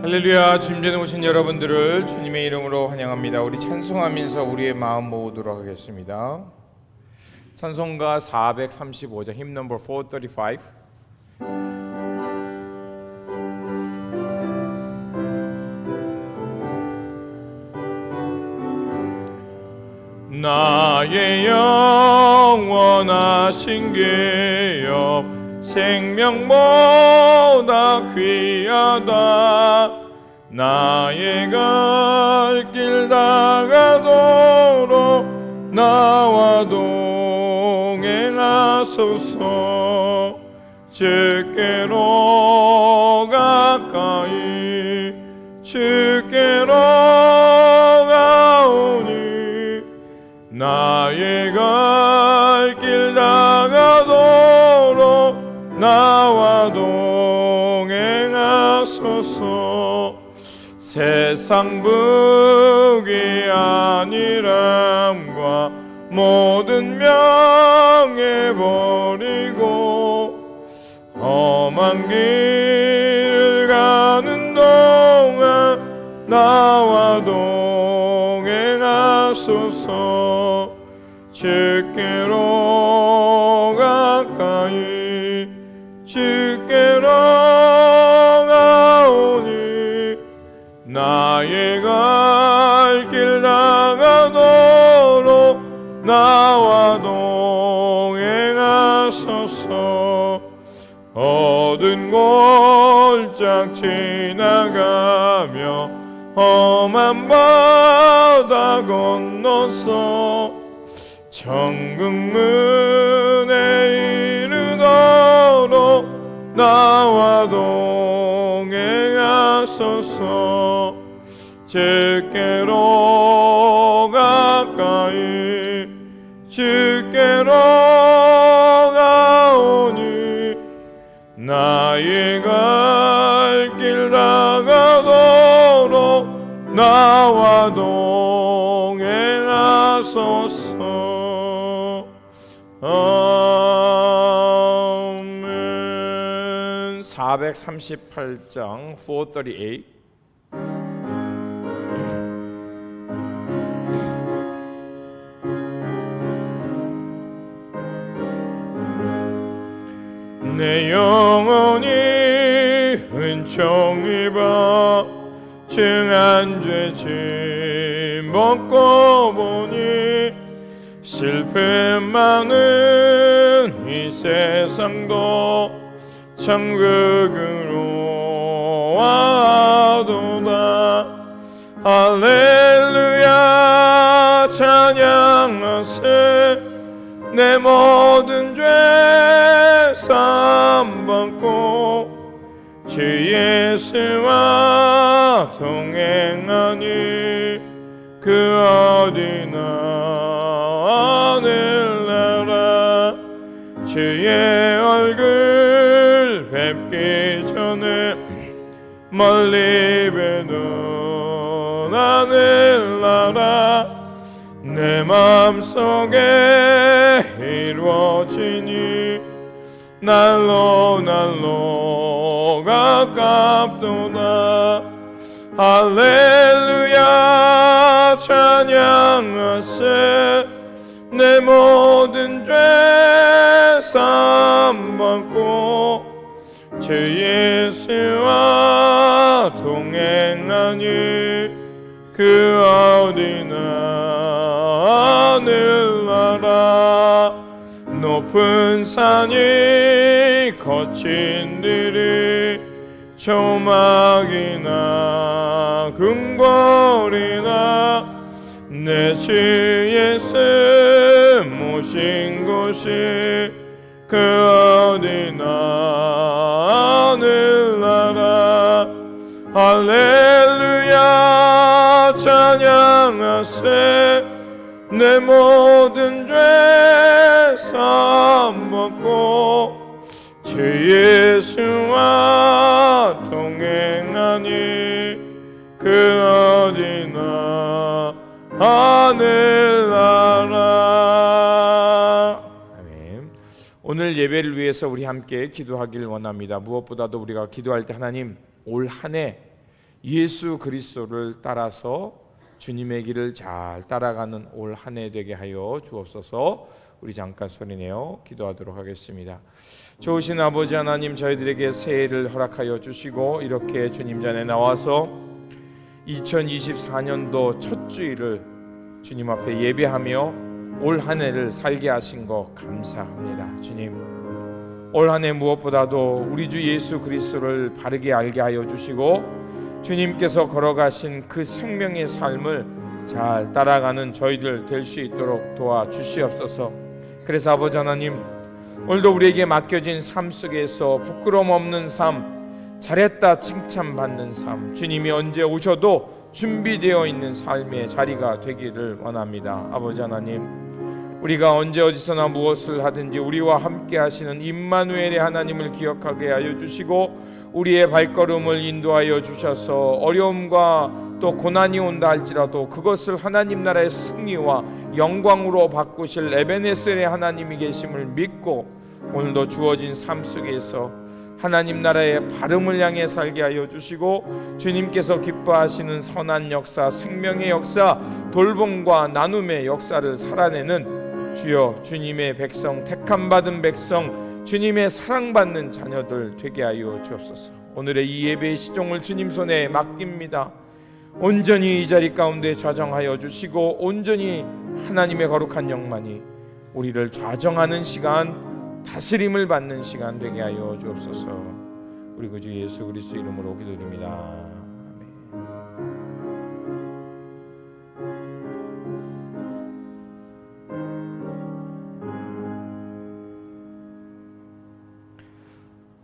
할렐루야. 주님전에 오신 여러분들을 주님의 이름으로 환영합니다. 우리 찬송하면서 우리의 마음 모으도록 하겠습니다. 찬송가 435장 힘 넘버 435. 나의 영원하신 기업 생명보다 귀하다. 나의 갈 길 다가도록 나와 동행하소서. 주께로 가까이 주께로 가오니 나의 갈 길 다가도록 나와 동행하소서. 세상 부귀 안일함과 모든 명예 버리고 험한 길을 가는 동안 나와 동행하소서. 주께로 가까이 주께로 가오니 나의 갈 길 다가도록 나와 동행하소서. 어두운 골짝 지나가며 험한 바다 건너서 천국 문에 이르도록 나와 동행하소서. 주께로 가까이 주께로 가오니 나의 갈 길 다가도록 나와 동행하소서. 아멘. 438장 438. 내 영혼이 은총 입어 중한 죄 짊었고 보니 슬픔 많은 이 세상도 천국으로 와도다. 할렐루야 찬양하세. 내 모든 죄 사함받고 주 예수와 동행하니 그 어디나 하늘나라. 주의 얼굴 뵙기 전에 멀리 뵈던 하늘나라. 내 맘속에 이루어지니 날로 가깝도다. 할렐루야 찬양하세. 내 모든 죄 사함받고 주 예수와 동행하니 그 어디나 하늘나라. 높은 산이 거친 들이 조막이나 궁궐이나 내 주 예수 모신 곳이 그 어디나 하늘나라. 할렐루야 찬양하세. 내 모든 죄 사함받고 주 예수와 동행하니 그 어디나 하늘나라. 아멘. 오늘 예배를 위해서 우리 함께 기도하길 원합니다. 무엇보다도 우리가 기도할 때 하나님 올 한 해 예수 그리스도를 따라서 주님의 길을 잘 따라가는 올 한 해 되게 하여 주옵소서. 우리 잠깐 소리내어 기도하도록 하겠습니다. 좋으신 아버지 하나님, 저희들에게 새해를 허락하여 주시고 이렇게 주님 전에 나와서 2024년도 첫 주일을 주님 앞에 예배하며 올 한 해를 살게 하신 거 감사합니다. 주님, 올 한 해 무엇보다도 우리 주 예수 그리스도를 바르게 알게 하여 주시고 주님께서 걸어가신 그 생명의 삶을 잘 따라가는 저희들 될 수 있도록 도와주시옵소서. 그래서 아버지 하나님, 오늘도 우리에게 맡겨진 삶 속에서 부끄러움 없는 삶, 잘했다 칭찬받는 삶, 주님이 언제 오셔도 준비되어 있는 삶의 자리가 되기를 원합니다. 아버지 하나님, 우리가 언제 어디서나 무엇을 하든지 우리와 함께 하시는 임마누엘의 하나님을 기억하게 하여 주시고 우리의 발걸음을 인도하여 주셔서 어려움과 또 고난이 온다 할지라도 그것을 하나님 나라의 승리와 영광으로 바꾸실 에베네셀의 하나님이 계심을 믿고 오늘도 주어진 삶 속에서 하나님 나라의 바름을 향해 살게 하여 주시고 주님께서 기뻐하시는 선한 역사, 생명의 역사, 돌봄과 나눔의 역사를 살아내는 주여 주님의 백성, 택함받은 백성, 주님의 사랑받는 자녀들 되게 하여 주옵소서. 오늘의 이 예배의 시종을 주님 손에 맡깁니다. 온전히 이 자리 가운데 좌정하여 주시고 온전히 하나님의 거룩한 영만이 우리를 좌정하는 시간, 다스림을 받는 시간 되게 하여 주옵소서. 우리 구주 예수 그리스도 이름으로 기도드립니다.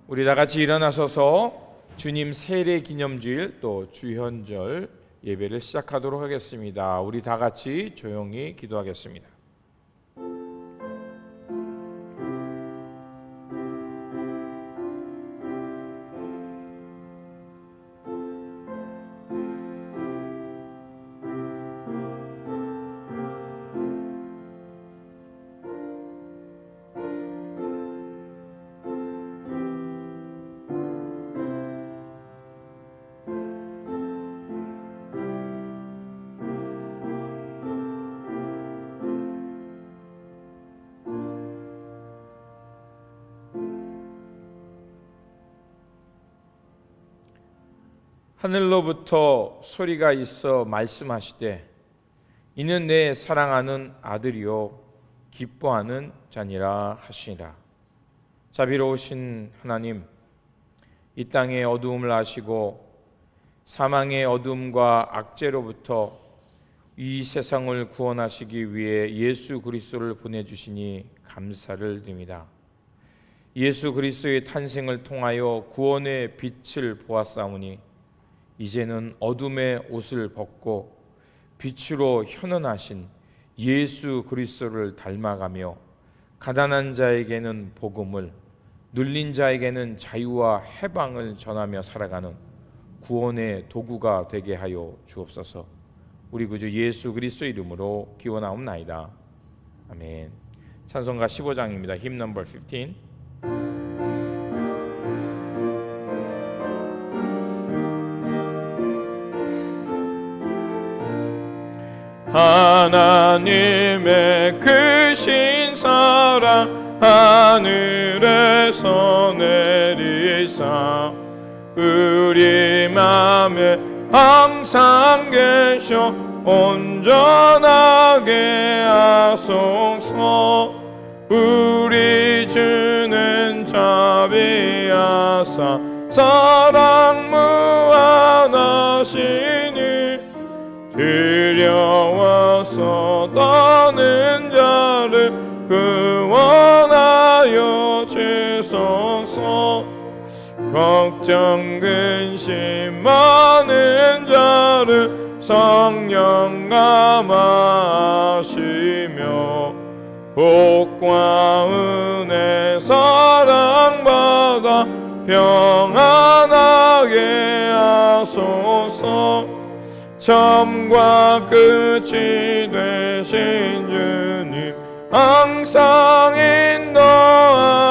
우리 다 같이 일어나셔서 주님 세례 기념주일 또 주현절 예배를 시작하도록 하겠습니다. 우리 다 같이 조용히 기도하겠습니다. 하늘로부터 소리가 있어 말씀하시되 이는 내 사랑하는 아들이요 기뻐하는 자니라 하시니라. 자비로우신 하나님, 이 땅의 어두움을 아시고 사망의 어둠과 악죄로부터 이 세상을 구원하시기 위해 예수 그리스도를 보내주시니 감사를 드립니다. 예수 그리스도의 탄생을 통하여 구원의 빛을 보았사오니 이제는 어둠의 옷을 벗고 빛으로 현현하신 예수 그리스도를 닮아가며 가난한 자에게는 복음을, 눌린 자에게는 자유와 해방을 전하며 살아가는 구원의 도구가 되게 하여 주옵소서. 우리 구주 예수 그리스도 이름으로 기원하옵나이다. 아멘. 찬송가 15장입니다. Hymn number 15. 하나님의 크신 사랑 하늘에서 내리사 우리 맘에 항상 계셔 온전하게 하소서. 우리 주는 자비하사 사랑 무한하시니 들여와서 떠는 자를 구원하여 주소서. 걱정 근심 많은 자를 성령 감화하시며 복과 은혜 사랑받아 평안하게 하소서. 처음과 끝이 되신 주님 항상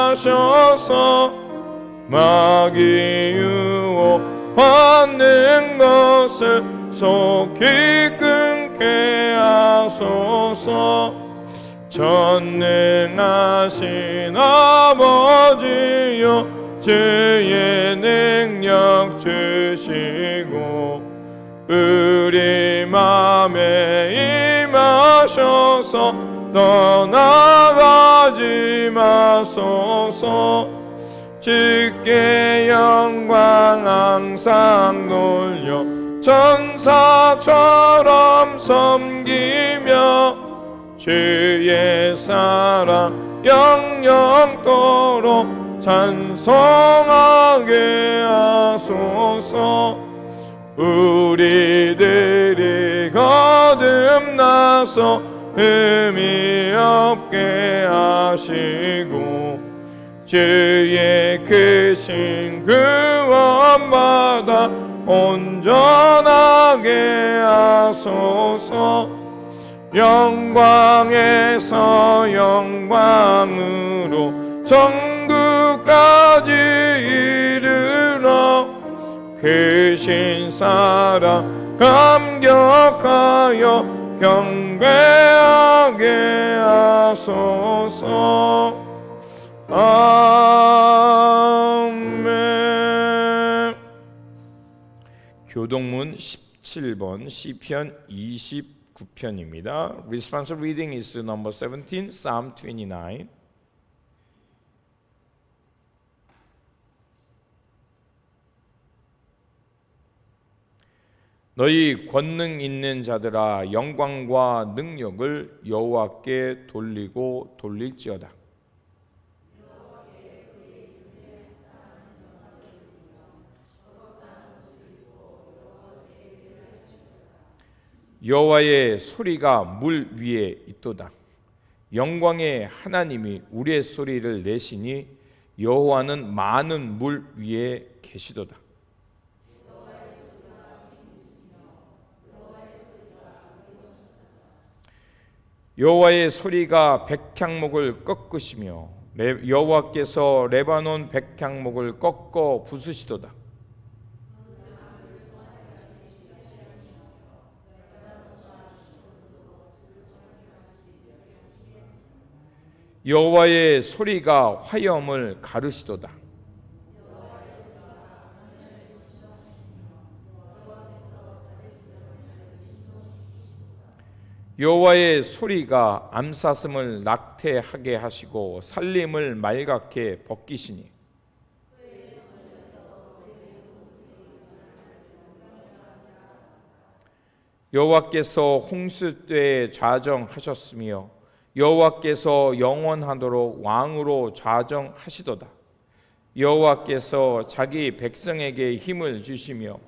인도하셔서 마귀 유혹 받는 것을 속히 끊게 하소서. 전능하신 아버지여 주의 능력 주시고 우리 맘에 임하셔서 떠나가지 마소서. 주께 영광 항상 돌려 천사처럼 섬기며 주의 사랑 영영토록 찬송하게 하소서. 우리들이 거듭나서 흠이 없게 하시고 주의 크신 구원받아 온전하게 하소서. 영광에서 영광으로 천국까지 이르러 크신 사랑 감격하여 경배하게 하소서. 아멘. 교동문 17번 시편 29편입니다. Responsive reading is number 17, Psalm 29. 너희 권능 있는 자들아 영광과 능력을 여호와께 돌리고 돌릴지어다. 여호와의 소리가 물 위에 있도다. 영광의 하나님이 우리의 소리를 내시니 여호와는 많은 물 위에 계시도다. 여호와의 소리가 백향목을 꺾으시며 여호와께서 레바논 백향목을 꺾어 부수시도다. 여호와의 소리가 화염을 가르시도다. 여호와의 소리가 암사슴을 낙태하게 하시고 살림을 말갛게 벗기시니 여호와께서 홍수때에 좌정하셨으며 여호와께서 영원하도록 왕으로 좌정하시도다. 여호와께서 자기 백성에게 힘을 주시며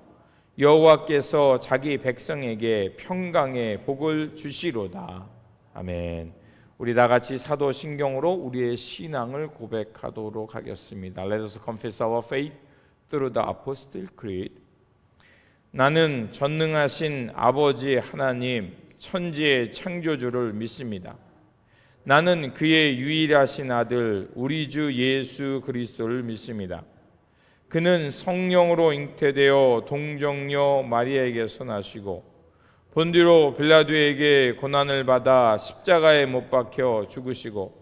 여호와께서 자기 백성에게 평강의 복을 주시로다. 아멘. 우리 다 같이 사도신경으로 우리의 신앙을 고백하도록 하겠습니다. Let us confess our faith through the Apostles' Creed. 나는 전능하신 아버지 하나님 천지의 창조주를 믿습니다. 나는 그의 유일하신 아들 우리 주 예수 그리스도를 믿습니다. 그는 성령으로 잉태되어 동정녀 마리아에게서 나시고 본디오 빌라도에게 고난을 받아 십자가에 못 박혀 죽으시고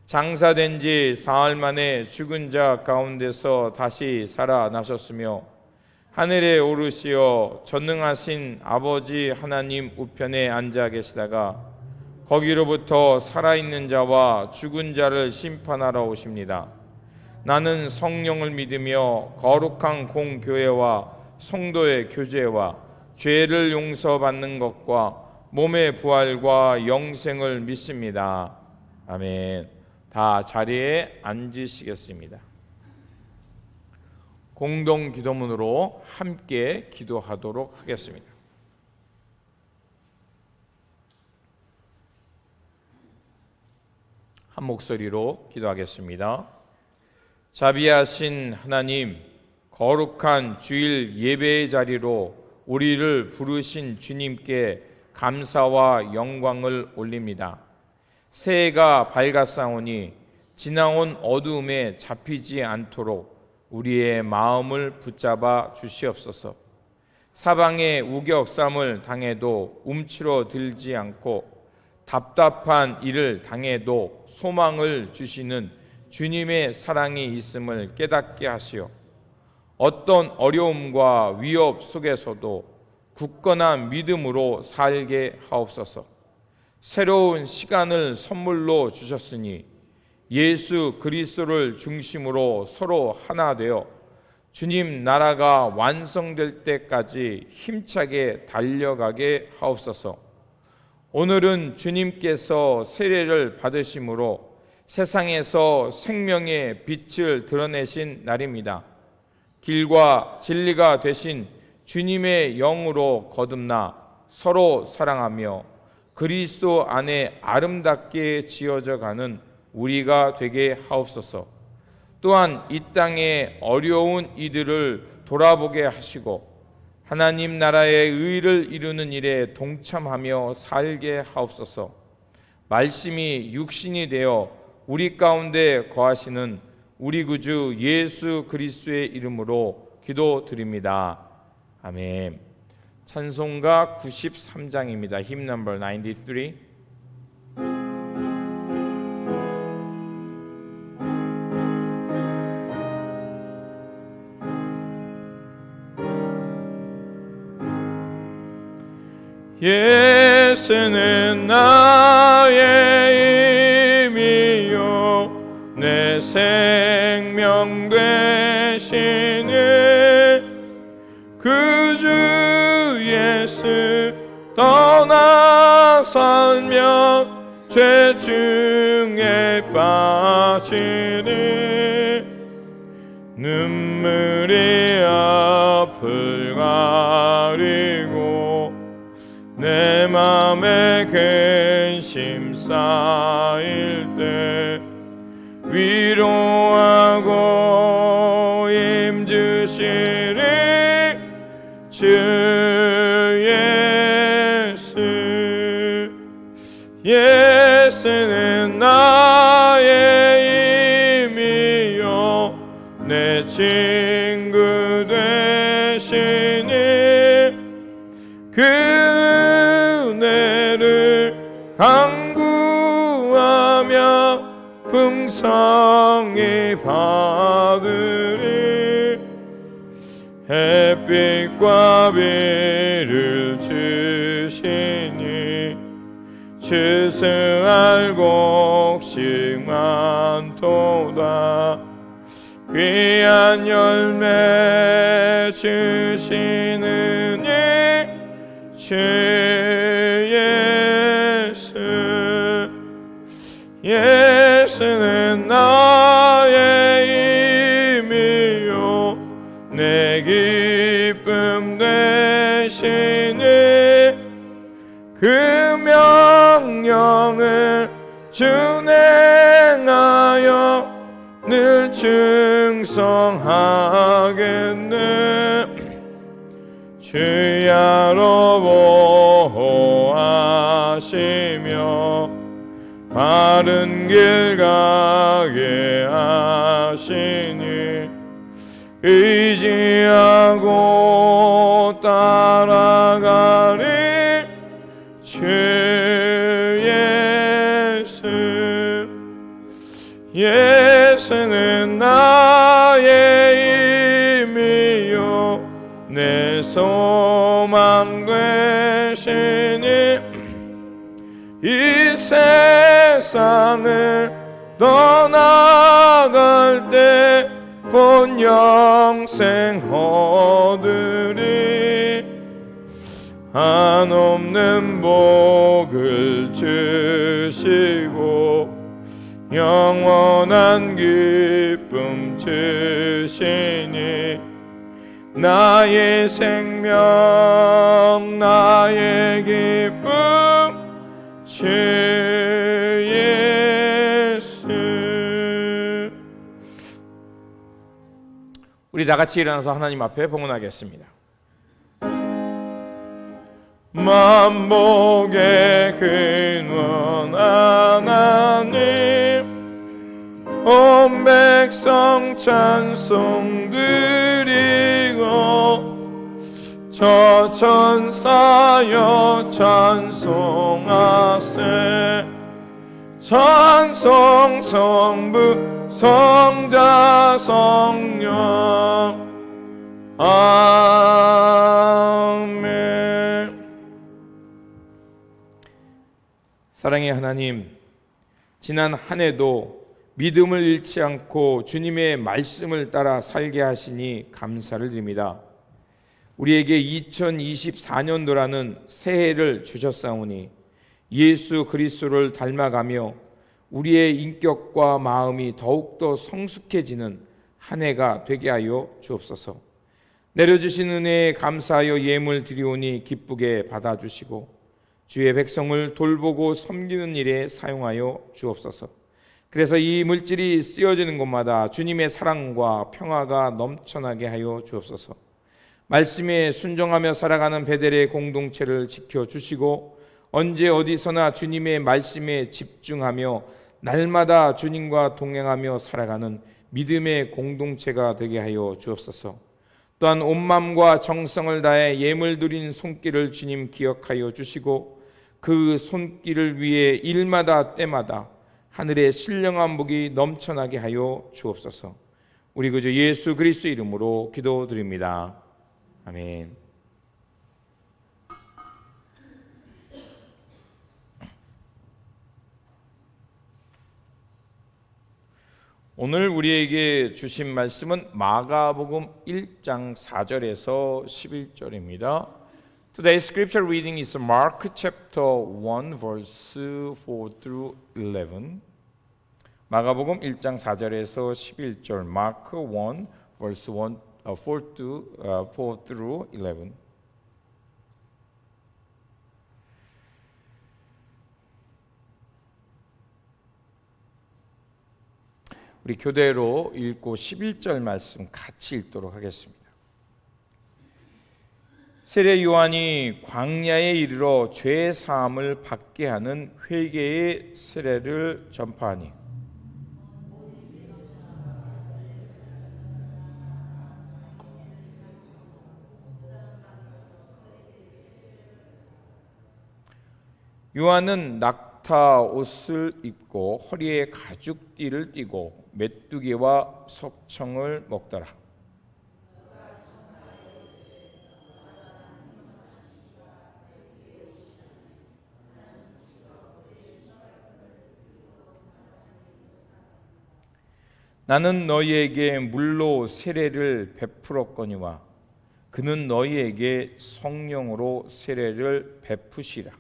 장사된 지 사흘 만에 죽은 자 가운데서 다시 살아나셨으며 하늘에 오르시어 전능하신 아버지 하나님 우편에 앉아 계시다가 거기로부터 살아있는 자와 죽은 자를 심판하러 오십니다. 나는 성령을 믿으며 거룩한 공교회와 성도의 교제와 죄를 용서받는 것과 몸의 부활과 영생을 믿습니다. 아멘. 다 자리에 앉으시겠습니다. 공동 기도문으로 함께 기도하도록 하겠습니다. 한 목소리로 기도하겠습니다. 자비하신 하나님, 거룩한 주일 예배의 자리로 우리를 부르신 주님께 감사와 영광을 올립니다. 새해가 밝았사오니 지나온 어두움에 잡히지 않도록 우리의 마음을 붙잡아 주시옵소서. 사방에 우겨싸움을 당해도 움츠러 들지 않고 답답한 일을 당해도 소망을 주시는 주님의 사랑이 있음을 깨닫게 하시어 어떤 어려움과 위협 속에서도 굳건한 믿음으로 살게 하옵소서. 새로운 시간을 선물로 주셨으니 예수 그리스도를 중심으로 서로 하나 되어 주님 나라가 완성될 때까지 힘차게 달려가게 하옵소서. 오늘은 주님께서 세례를 받으심으로 세상에서 생명의 빛을 드러내신 날입니다. 길과 진리가 되신 주님의 영으로 거듭나 서로 사랑하며 그리스도 안에 아름답게 지어져 가는 우리가 되게 하옵소서. 또한 이 땅의 어려운 이들을 돌아보게 하시고 하나님 나라의 의를 이루는 일에 동참하며 살게 하옵소서. 말씀이 육신이 되어 우리 가운데 거하시는 우리 구주 예수 그리스도의 이름으로 기도드립니다. 아멘. 찬송가 93장입니다. Hymn number 93. 예수는 나의 힘이요 내 생명 되시네. 그 주 예수 떠나 살면 죄 중에 빠지네. 눈물이 앞을 가리고 내 맘에 근심 쌓일 때 위로하고 힘주시리 주 예수. 예수는 나의 힘이요 내 친구 되시니 그 은혜를 간구하며 풍성히 받으리. 햇빛과 비를 주시니 추수할 곡식 많도다. 귀한 열매 주시느니 주 예수. 예수는 나의 힘이요 내 기쁨 되시니 그 명령을 준행하여 늘 충성하겠네. 주야로 보호하시며 바른 길 가게 하시니 의지하고 따라가리 주 예수. 예수는 나의 힘이요 내 소망 되시니 이 세상을 떠나갈 때 본 영생 얻으리. 한없는 복을 주시고 영원한 기쁨 주시니 나의 생명 나의 기쁨 주 예수. 우리 다 같이 일어나서 하나님 앞에 봉헌하겠습니다. 만복의 근원 하나님 온 백성 찬송 드리고 저 천사여 찬송하세 찬송 성부 성자 성령 아멘. 사랑의 하나님, 지난 한 해도 믿음을 잃지 않고 주님의 말씀을 따라 살게 하시니 감사를 드립니다. 우리에게 2024년도라는 새해를 주셨사오니 예수 그리스도를 닮아가며 우리의 인격과 마음이 더욱더 성숙해지는 한 해가 되게 하여 주옵소서. 내려주신 은혜에 감사하여 예물 드리오니 기쁘게 받아주시고 주의 백성을 돌보고 섬기는 일에 사용하여 주옵소서. 그래서 이 물질이 쓰여지는 곳마다 주님의 사랑과 평화가 넘쳐나게 하여 주옵소서. 말씀에 순종하며 살아가는 베델의 공동체를 지켜주시고 언제 어디서나 주님의 말씀에 집중하며 날마다 주님과 동행하며 살아가는 믿음의 공동체가 되게 하여 주옵소서. 또한 온 마음과 정성을 다해 예물 드린 손길을 주님 기억하여 주시고 그 손길을 위해 일마다 때마다 하늘의 신령한 복이 넘쳐나게 하여 주옵소서. 우리 구주 예수 그리스도 이름으로 기도드립니다. 아멘. 오늘 우리에게 주신 말씀은 마가복음 1장 4절에서 11절입니다. Today's scripture reading is Mark chapter 1 verse 4 through 11. 마가복음 1장 4절에서 11절. 마크 1 verse 4 through 11. 우리 교대로 읽고 11절 말씀 같이 읽도록 하겠습니다. 세례 요한이 광야에 이르러 죄 사함을 받게 하는 회개의 세례를 전파하니 요한은 낙타 옷을 입고 허리에 가죽띠를 띠고 메뚜기와 석청을 먹더라. 나는 너희에게 물로 세례를 베풀었거니와 그는 너희에게 성령으로 세례를 베푸시라.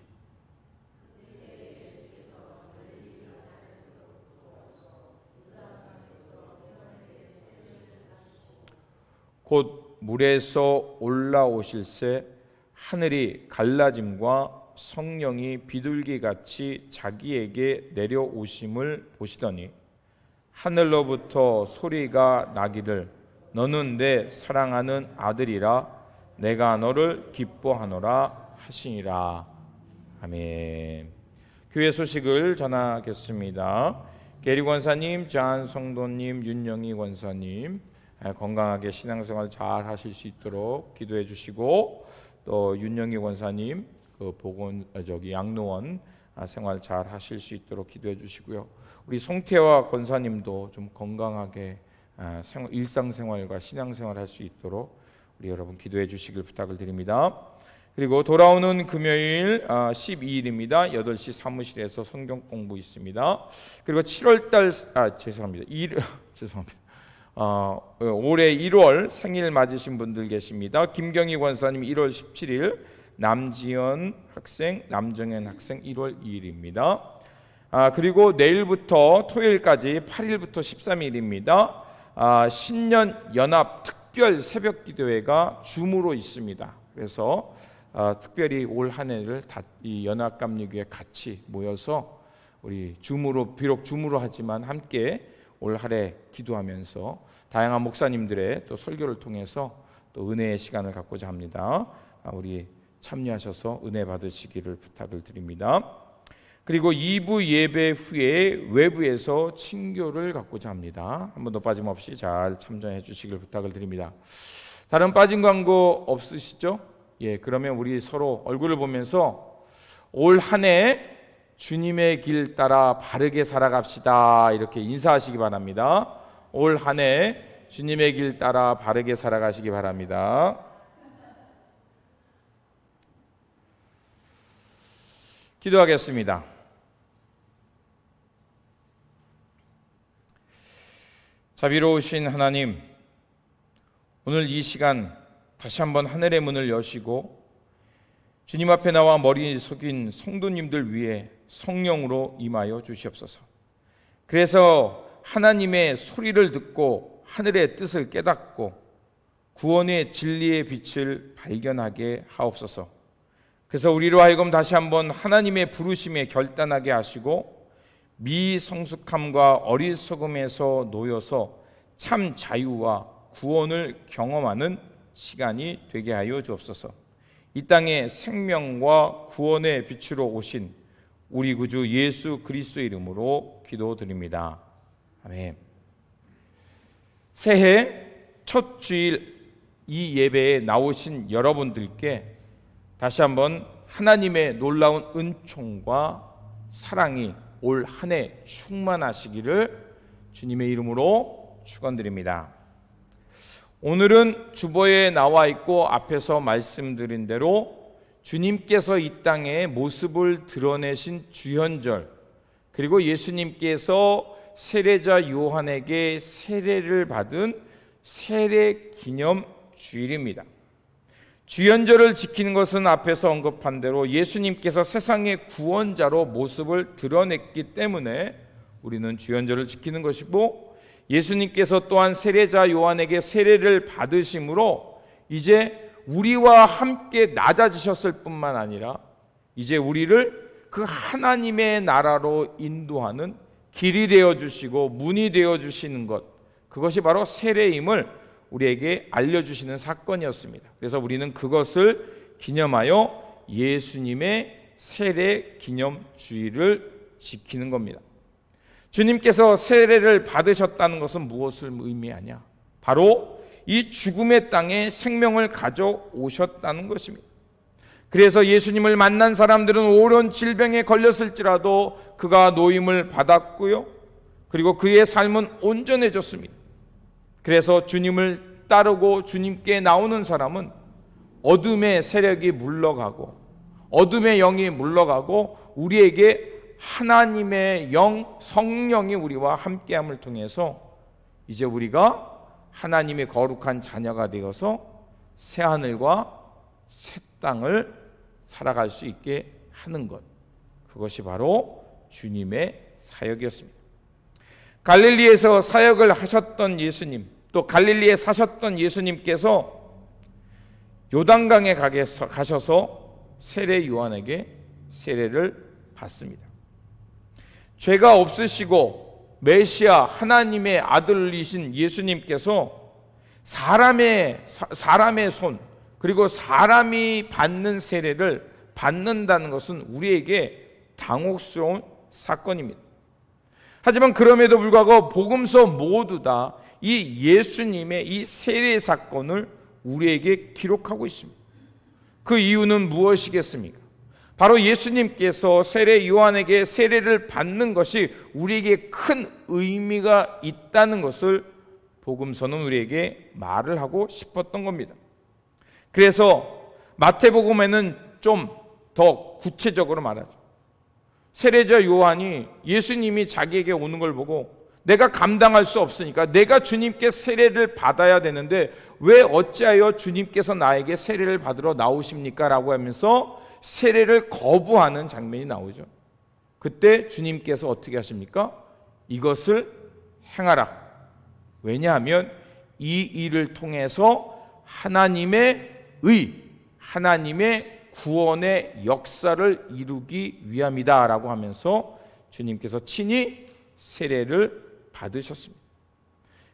곧 물에서 올라오실새 하늘이 갈라짐과 성령이 비둘기같이 자기에게 내려오심을 보시더니 하늘로부터 소리가 나기를 너는 내 사랑하는 아들이라 내가 너를 기뻐하노라 하시니라. 아멘. 교회 소식을 전하겠습니다. 게리 권사님, 잔 성도님, 윤영희 권사님 건강하게 신앙생활 잘 하실 수 있도록 기도해 주시고 또 윤영희 권사님 그 양로원 생활 잘 하실 수 있도록 기도해 주시고요. 우리 송태화 권사님도 좀 건강하게 일상생활과 신앙생활 할 수 있도록 우리 여러분 기도해 주시길 부탁을 드립니다. 그리고 돌아오는 금요일 12일입니다. 8시 사무실에서 성경 공부 있습니다. 그리고 7월달 죄송합니다. 올해 1월 생일 맞으신 분들 계십니다. 김경희 권사님 1월 17일, 남지연 학생, 남정현 학생 1월 2일입니다. 그리고 내일부터 토요일까지 8일부터 13일입니다. 신년 연합 특별 새벽 기도회가 줌으로 있습니다. 그래서 특별히 올 한 해를 이 연합감리교회 같이 모여서 우리 줌으로 비록 줌으로 하지만 함께 올 한 해 기도하면서 다양한 목사님들의 또 설교를 통해서 또 은혜의 시간을 갖고자 합니다. 우리 참여하셔서 은혜 받으시기를 부탁을 드립니다. 그리고 2부 예배 후에 외부에서 친교를 갖고자 합니다. 한 번도 빠짐없이 잘 참여해 주시길 부탁을 드립니다. 다른 빠진 광고 없으시죠? 예, 그러면 우리 서로 얼굴을 보면서 올 한 해 주님의 길 따라 바르게 살아갑시다, 이렇게 인사하시기 바랍니다. 올 한 해 주님의 길 따라 바르게 살아가시기 바랍니다. 기도하겠습니다. 자비로우신 하나님, 오늘 이 시간 다시 한번 하늘의 문을 여시고 주님 앞에 나와 머리 숙인 성도님들 위해 성령으로 임하여 주시옵소서. 그래서 하나님의 소리를 듣고 하늘의 뜻을 깨닫고 구원의 진리의 빛을 발견하게 하옵소서. 그래서 우리로 하여금 다시 한번 하나님의 부르심에 결단하게 하시고 미성숙함과 어리석음에서 놓여서 참 자유와 구원을 경험하는 시간이 되게 하여 주옵소서. 이 땅에 생명과 구원의 빛으로 오신 우리 구주 예수 그리스도의 이름으로 기도드립니다. 아멘. 새해 첫 주일 이 예배에 나오신 여러분들께 다시 한번 하나님의 놀라운 은총과 사랑이 올 한 해 충만하시기를 주님의 이름으로 축원드립니다. 오늘은 주보에 나와 있고 앞에서 말씀드린 대로 주님께서 이 땅에 모습을 드러내신 주현절, 그리고 예수님께서 세례자 요한에게 세례를 받은 세례 기념 주일입니다. 주현절을 지키는 것은 앞에서 언급한 대로 예수님께서 세상의 구원자로 모습을 드러냈기 때문에 우리는 주현절을 지키는 것이고, 예수님께서 또한 세례자 요한에게 세례를 받으심으로 이제 우리와 함께 낮아지셨을 뿐만 아니라 이제 우리를 그 하나님의 나라로 인도하는 길이 되어주시고 문이 되어주시는 것, 그것이 바로 세례임을 우리에게 알려주시는 사건이었습니다. 그래서 우리는 그것을 기념하여 예수님의 세례 기념 주일을 지키는 겁니다. 주님께서 세례를 받으셨다는 것은 무엇을 의미하냐? 바로 이 죽음의 땅에 생명을 가져오셨다는 것입니다. 그래서 예수님을 만난 사람들은 오랜 질병에 걸렸을지라도 그가 노임을 받았고요, 그리고 그의 삶은 온전해졌습니다. 그래서 주님을 따르고 주님께 나오는 사람은 어둠의 세력이 물러가고 어둠의 영이 물러가고 우리에게 하나님의 영, 성령이 우리와 함께함을 통해서 이제 우리가 하나님의 거룩한 자녀가 되어서 새하늘과 새 땅을 살아갈 수 있게 하는 것, 그것이 바로 주님의 사역이었습니다. 갈릴리에서 사역을 하셨던 예수님, 또 갈릴리에 사셨던 예수님께서 요단강에 가셔서 세례 요한에게 세례를 받습니다. 죄가 없으시고 메시아 하나님의 아들이신 예수님께서 사람의 손, 그리고 사람이 받는 세례를 받는다는 것은 우리에게 당혹스러운 사건입니다. 하지만 그럼에도 불구하고 복음서 모두 다 이 예수님의 이 세례 사건을 우리에게 기록하고 있습니다. 그 이유는 무엇이겠습니까? 바로 예수님께서 세례 요한에게 세례를 받는 것이 우리에게 큰 의미가 있다는 것을 복음서는 우리에게 말을 하고 싶었던 겁니다. 그래서 마태복음에는 좀 더 구체적으로 말하죠. 세례자 요한이 예수님이 자기에게 오는 걸 보고 내가 감당할 수 없으니까 내가 주님께 세례를 받아야 되는데 왜 어찌하여 주님께서 나에게 세례를 받으러 나오십니까? 라고 하면서 세례를 거부하는 장면이 나오죠. 그때 주님께서 어떻게 하십니까? 이것을 행하라. 왜냐하면 이 일을 통해서 하나님의 하나님의 구원의 역사를 이루기 위함이다 라고 하면서 주님께서 친히 세례를 받으셨습니다.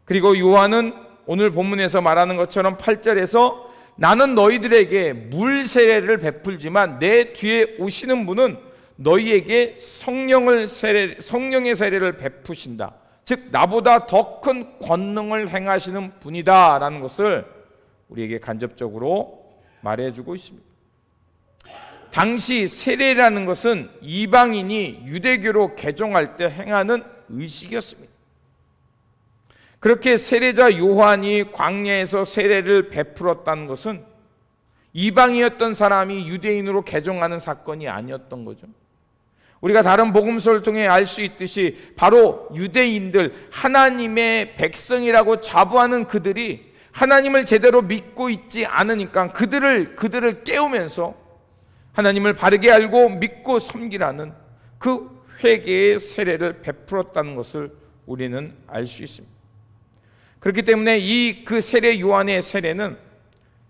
그리고 요한은 오늘 본문에서 말하는 것처럼 8절에서 나는 너희들에게 물 세례를 베풀지만 내 뒤에 오시는 분은 너희에게 성령의 세례를 베푸신다. 즉 나보다 더 큰 권능을 행하시는 분이다 라는 것을 우리에게 간접적으로 말해주고 있습니다. 당시 세례라는 것은 이방인이 유대교로 개종할 때 행하는 의식이었습니다. 그렇게 세례자 요한이 광야에서 세례를 베풀었다는 것은 이방이었던 사람이 유대인으로 개종하는 사건이 아니었던 거죠. 우리가 다른 복음서를 통해 알 수 있듯이 바로 유대인들, 하나님의 백성이라고 자부하는 그들이 하나님을 제대로 믿고 있지 않으니까 그들을 깨우면서 하나님을 바르게 알고 믿고 섬기라는 그 회개의 세례를 베풀었다는 것을 우리는 알 수 있습니다. 그렇기 때문에 그 세례 요한의 세례는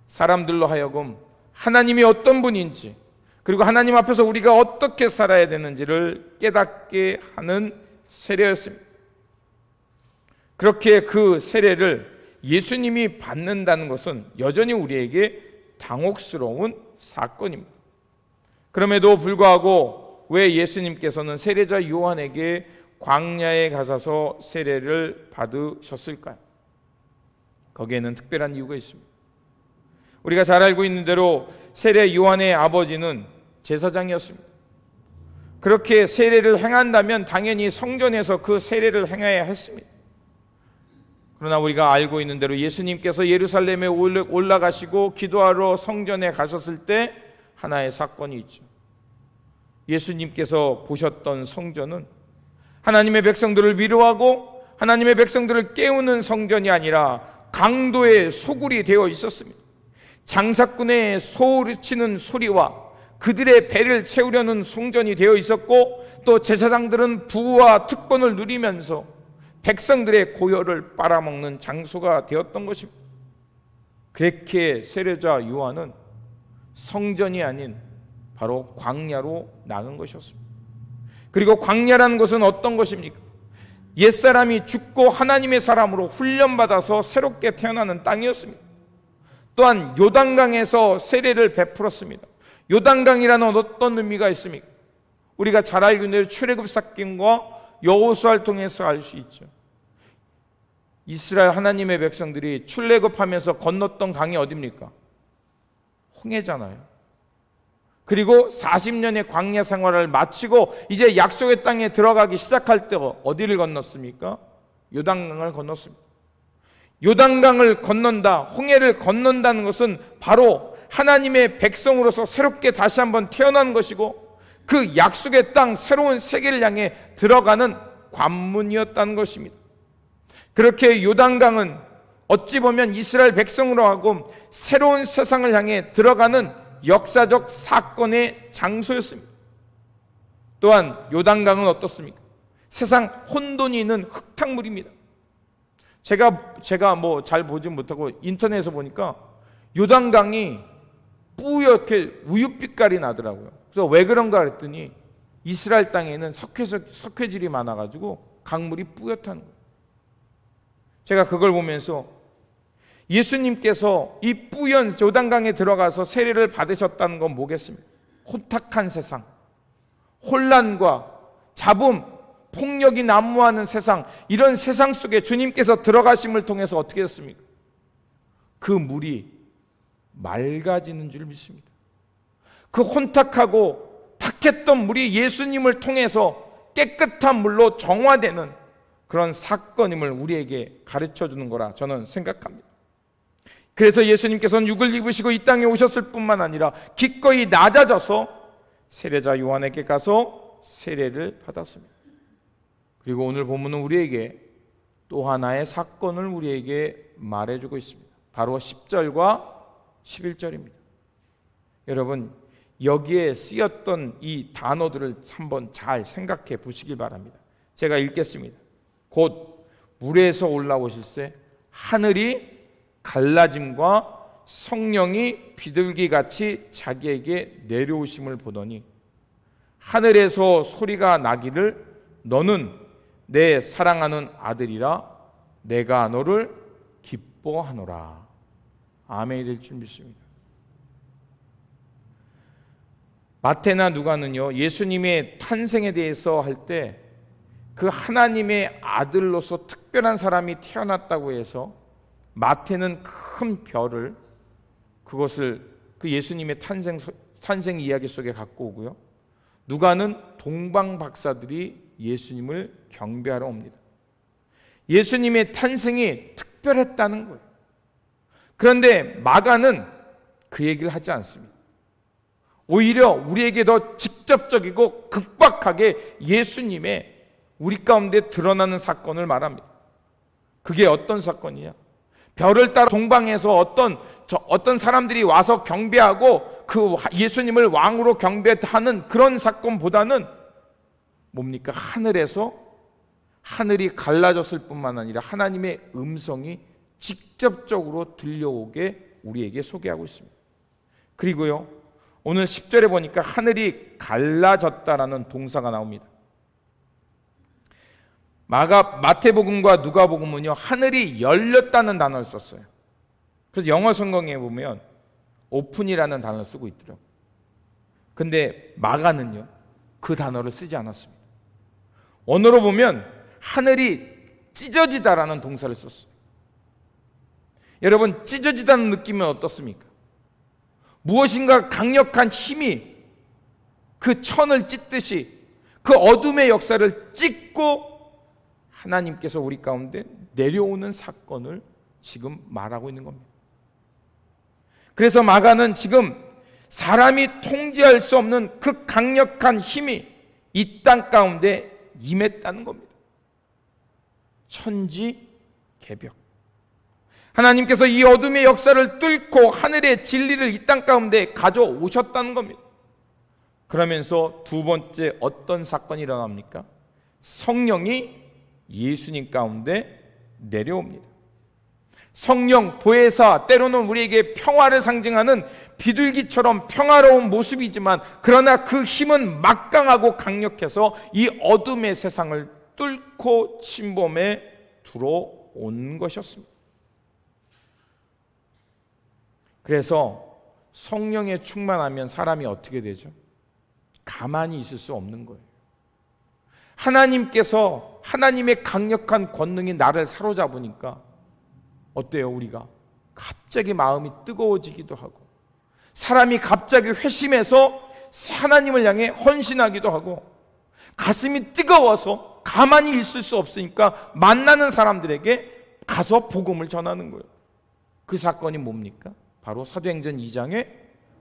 사람들로 하여금 하나님이 어떤 분인지, 그리고 하나님 앞에서 우리가 어떻게 살아야 되는지를 깨닫게 하는 세례였습니다. 그렇게 그 세례를 예수님이 받는다는 것은 여전히 우리에게 당혹스러운 사건입니다. 그럼에도 불구하고 왜 예수님께서는 세례자 요한에게 광야에 가셔서 세례를 받으셨을까요? 거기에는 특별한 이유가 있습니다. 우리가 잘 알고 있는 대로 세례 요한의 아버지는 제사장이었습니다. 그렇게 세례를 행한다면 당연히 성전에서 그 세례를 행해야 했습니다. 그러나 우리가 알고 있는 대로 예수님께서 예루살렘에 올라가시고 기도하러 성전에 가셨을 때 하나의 사건이 있죠. 예수님께서 보셨던 성전은 하나님의 백성들을 위로하고 하나님의 백성들을 깨우는 성전이 아니라 강도의 소굴이 되어 있었습니다. 장사꾼의 소리치는 소리와 그들의 배를 채우려는 성전이 되어 있었고, 또 제사장들은 부와 특권을 누리면서 백성들의 고열을 빨아먹는 장소가 되었던 것입니다. 그렇게 세례자 요한은 성전이 아닌 바로 광야로 나간 것이었습니다. 그리고 광야라는 것은 어떤 것입니까? 옛사람이 죽고 하나님의 사람으로 훈련받아서 새롭게 태어나는 땅이었습니다. 또한 요단강에서 세례를 베풀었습니다. 요단강이라는 어떤 의미가 있습니까? 우리가 잘 알고 있는 출애굽 사건과 여호수아를 통해서 알 수 있죠. 이스라엘 하나님의 백성들이 출애굽하면서 건넜던 강이 어디입니까? 홍해잖아요. 그리고 40년의 광야 생활을 마치고 이제 약속의 땅에 들어가기 시작할 때 어디를 건넜습니까? 요단강을 건넜습니다. 요단강을 건넌다, 홍해를 건넌다는 것은 바로 하나님의 백성으로서 새롭게 다시 한번 태어난 것이고, 그 약속의 땅 새로운 세계를 향해 들어가는 관문이었다는 것입니다. 그렇게 요단강은 어찌 보면 이스라엘 백성으로 하고 새로운 세상을 향해 들어가는 역사적 사건의 장소였습니다. 또한 요단강은 어떻습니까? 세상 혼돈이 있는 흙탕물입니다. 제가 뭐 잘 보지 못하고 인터넷에서 보니까 요단강이 뿌옇게 우윳빛깔이 나더라고요. 그래서 왜 그런가 그랬더니 이스라엘 땅에는 석회질이 많아가지고 강물이 뿌옇다는 거예요. 제가 그걸 보면서 예수님께서 이 뿌연 요단강에 들어가서 세례를 받으셨다는 건 뭐겠습니까? 혼탁한 세상, 혼란과 잡음, 폭력이 난무하는 세상, 이런 세상 속에 주님께서 들어가심을 통해서 어떻게 했습니까? 그 물이 맑아지는 줄 믿습니다. 그 혼탁하고 탁했던 물이 예수님을 통해서 깨끗한 물로 정화되는 그런 사건임을 우리에게 가르쳐주는 거라 저는 생각합니다. 그래서 예수님께서는 육을 입으시고 이 땅에 오셨을 뿐만 아니라 기꺼이 낮아져서 세례자 요한에게 가서 세례를 받았습니다. 그리고 오늘 본문은 우리에게 또 하나의 사건을 우리에게 말해주고 있습니다. 바로 10절과 11절입니다. 여러분, 여기에 쓰였던 이 단어들을 한번 잘 생각해 보시길 바랍니다. 제가 읽겠습니다. 곧 물에서 올라오실새 하늘이 갈라짐과 성령이 비둘기같이 자기에게 내려오심을 보더니 하늘에서 소리가 나기를 너는 내 사랑하는 아들이라 내가 너를 기뻐하노라. 아멘이 될 줄 믿습니다. 마태나 누가는요, 예수님의 탄생에 대해서 할 때 그 하나님의 아들로서 특별한 사람이 태어났다고 해서 마태는 큰 별을, 그것을 그 예수님의 탄생 이야기 속에 갖고 오고요, 누가는 동방 박사들이 예수님을 경배하러 옵니다. 예수님의 탄생이 특별했다는 거예요. 그런데 마가는 그 얘기를 하지 않습니다. 오히려 우리에게 더 직접적이고 극박하게 예수님의 우리 가운데 드러나는 사건을 말합니다. 그게 어떤 사건이냐? 별을 따라 동방에서 어떤 사람들이 와서 경배하고 그 예수님을 왕으로 경배하는 그런 사건보다는 뭡니까? 하늘에서 하늘이 갈라졌을 뿐만 아니라 하나님의 음성이 직접적으로 들려오게 우리에게 소개하고 있습니다. 그리고요, 오늘 10절에 보니까 하늘이 갈라졌다라는 동사가 나옵니다. 마태복음과 누가복음은요, 하늘이 열렸다는 단어를 썼어요. 그래서 영어 성경에 보면 오픈이라는 단어를 쓰고 있더라고요. 근데 마가는요, 그 단어를 쓰지 않았습니다. 원어로 보면 하늘이 찢어지다라는 동사를 썼어요. 여러분, 찢어지다는 느낌은 어떻습니까? 무엇인가 강력한 힘이 그 천을 찢듯이 그 어둠의 역사를 찢고 하나님께서 우리 가운데 내려오는 사건을 지금 말하고 있는 겁니다. 그래서 마가는 지금 사람이 통제할 수 없는 그 강력한 힘이 이 땅 가운데 임했다는 겁니다. 천지개벽. 하나님께서 이 어둠의 역사를 뚫고 하늘의 진리를 이 땅 가운데 가져오셨다는 겁니다. 그러면서 두 번째 어떤 사건이 일어납니까? 성령이 예수님 가운데 내려옵니다. 성령, 보혜사, 때로는 우리에게 평화를 상징하는 비둘기처럼 평화로운 모습이지만, 그러나 그 힘은 막강하고 강력해서 이 어둠의 세상을 뚫고 침범해 들어온 것이었습니다. 그래서 성령에 충만하면 사람이 어떻게 되죠? 가만히 있을 수 없는 거예요. 하나님께서, 하나님의 강력한 권능이 나를 사로잡으니까 어때요? 우리가 갑자기 마음이 뜨거워지기도 하고, 사람이 갑자기 회심해서 하나님을 향해 헌신하기도 하고, 가슴이 뜨거워서 가만히 있을 수 없으니까 만나는 사람들에게 가서 복음을 전하는 거예요. 그 사건이 뭡니까? 바로 사도행전 2장의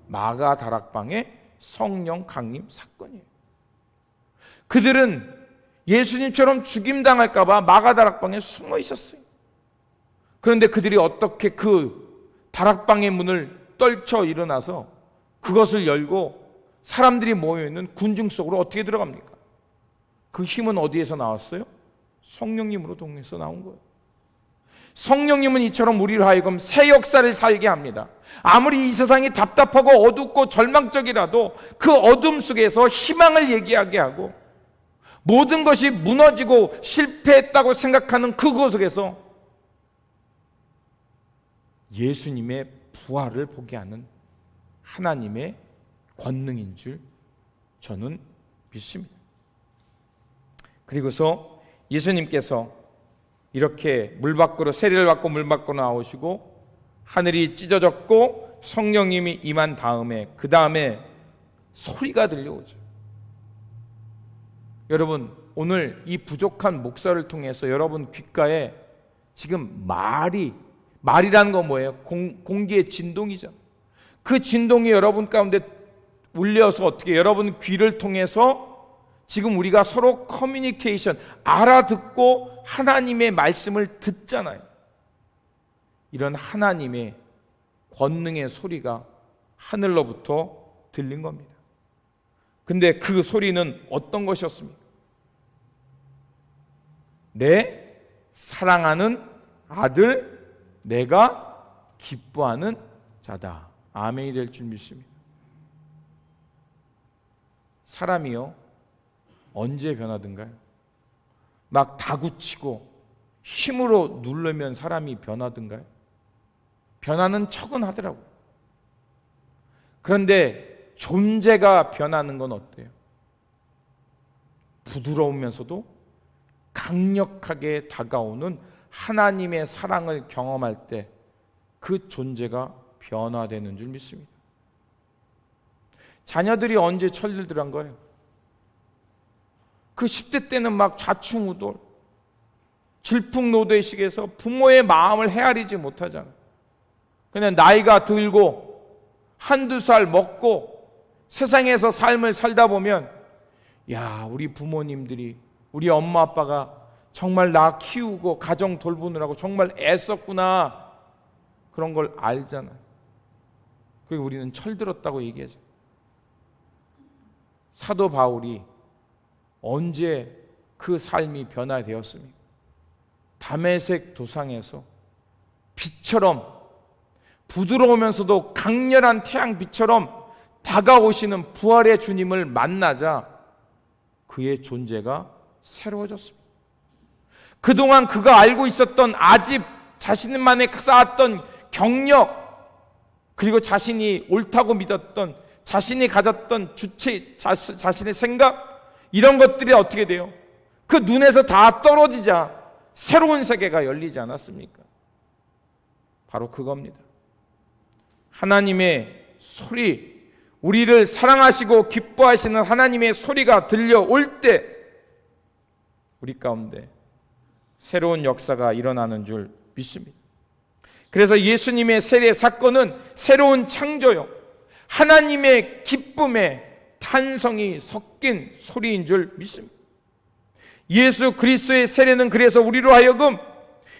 마가 다락방의 성령 강림 사건이에요. 그들은 예수님처럼 죽임당할까 봐 마가 다락방에 숨어 있었어요. 그런데 그들이 어떻게 그 다락방의 문을 떨쳐 일어나서 그것을 열고 사람들이 모여있는 군중 속으로 어떻게 들어갑니까? 그 힘은 어디에서 나왔어요? 성령님으로 통해서 나온 거예요. 성령님은 이처럼 우리를 하여금 새 역사를 살게 합니다. 아무리 이 세상이 답답하고 어둡고 절망적이라도 그 어둠 속에서 희망을 얘기하게 하고, 모든 것이 무너지고 실패했다고 생각하는 그곳 속에서 예수님의 부활을 보게 하는 하나님의 권능인 줄 저는 믿습니다. 그리고서 예수님께서 이렇게 물 밖으로, 세례를 받고 물 밖으로 나오시고 하늘이 찢어졌고 성령님이 임한 다음에, 그 다음에 소리가 들려오죠. 여러분, 오늘 이 부족한 목사를 통해서 여러분 귓가에 지금 말이라는 건 뭐예요? 공기의 진동이죠. 그 진동이 여러분 가운데 울려서 어떻게, 여러분 귀를 통해서 지금 우리가 서로 커뮤니케이션, 알아듣고 하나님의 말씀을 듣잖아요. 이런 하나님의 권능의 소리가 하늘로부터 들린 겁니다. 근데 그 소리는 어떤 것이었습니까? 내 사랑하는 아들, 내가 기뻐하는 자다. 아멘이 될 줄 믿습니다. 사람이요, 언제 변하든가요? 막 다구치고 힘으로 누르면 사람이 변하든가요? 변하는 척은 하더라고요. 그런데 존재가 변하는 건 어때요? 부드러우면서도 강력하게 다가오는 하나님의 사랑을 경험할 때 그 존재가 변화되는 줄 믿습니다. 자녀들이 언제 철들한 거예요? 그 10대 때는 막 좌충우돌, 질풍노도의식에서 부모의 마음을 헤아리지 못하잖아요. 그냥 나이가 들고 한두 살 먹고 세상에서 삶을 살다 보면, 야, 우리 부모님들이, 우리 엄마 아빠가 정말 나 키우고 가정 돌보느라고 정말 애썼구나, 그런 걸 알잖아요. 그리고 우리는 철들었다고 얘기하죠. 사도 바울이 언제 그 삶이 변화되었습니까? 다메섹 도상에서 빛처럼, 부드러우면서도 강렬한 태양빛처럼 다가오시는 부활의 주님을 만나자 그의 존재가 새로워졌습니다. 그동안 그가 알고 있었던 아집, 자신만의 쌓았던 경력, 그리고 자신이 옳다고 믿었던, 자신이 가졌던 주체, 자신의 생각, 이런 것들이 어떻게 돼요? 그 눈에서 다 떨어지자 새로운 세계가 열리지 않았습니까? 바로 그겁니다. 하나님의 소리, 우리를 사랑하시고 기뻐하시는 하나님의 소리가 들려올 때 우리 가운데 새로운 역사가 일어나는 줄 믿습니다. 그래서 예수님의 세례 사건은 새로운 창조요, 하나님의 기쁨의 탄성이 섞인 소리인 줄 믿습니다. 예수 그리스도의 세례는 그래서 우리로 하여금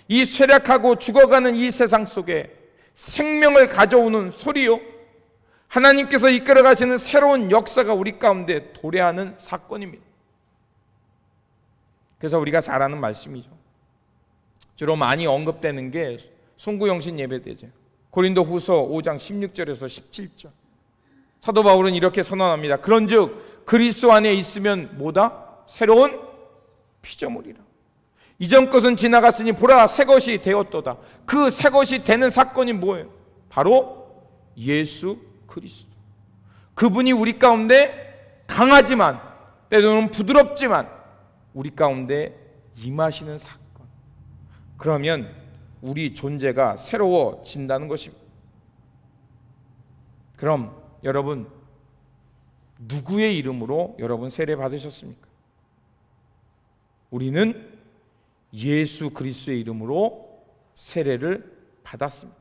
이 쇠락하고 죽어가는 이 세상 속에 생명을 가져오는 소리요, 하나님께서 이끌어 가시는 새로운 역사가 우리 가운데 도래하는 사건입니다. 그래서 우리가 잘 아는 말씀이죠. 주로 많이 언급되는 게 송구영신 예배대죠. 고린도 후서 5장 16절에서 17절. 사도 바울은 이렇게 선언합니다. 그런즉 그리스도 안에 있으면 뭐다? 새로운 피조물이라. 이전 것은 지나갔으니 보라 새 것이 되었도다. 그 새 것이 되는 사건이 뭐예요? 바로 예수 그리스도. 그분이 우리 가운데 강하지만 때로는 부드럽지만 우리 가운데 임하시는 사건. 그러면 우리 존재가 새로워진다는 것입니다. 그럼 여러분, 누구의 이름으로 여러분 세례 받으셨습니까? 우리는 예수 그리스도의 이름으로 세례를 받았습니다.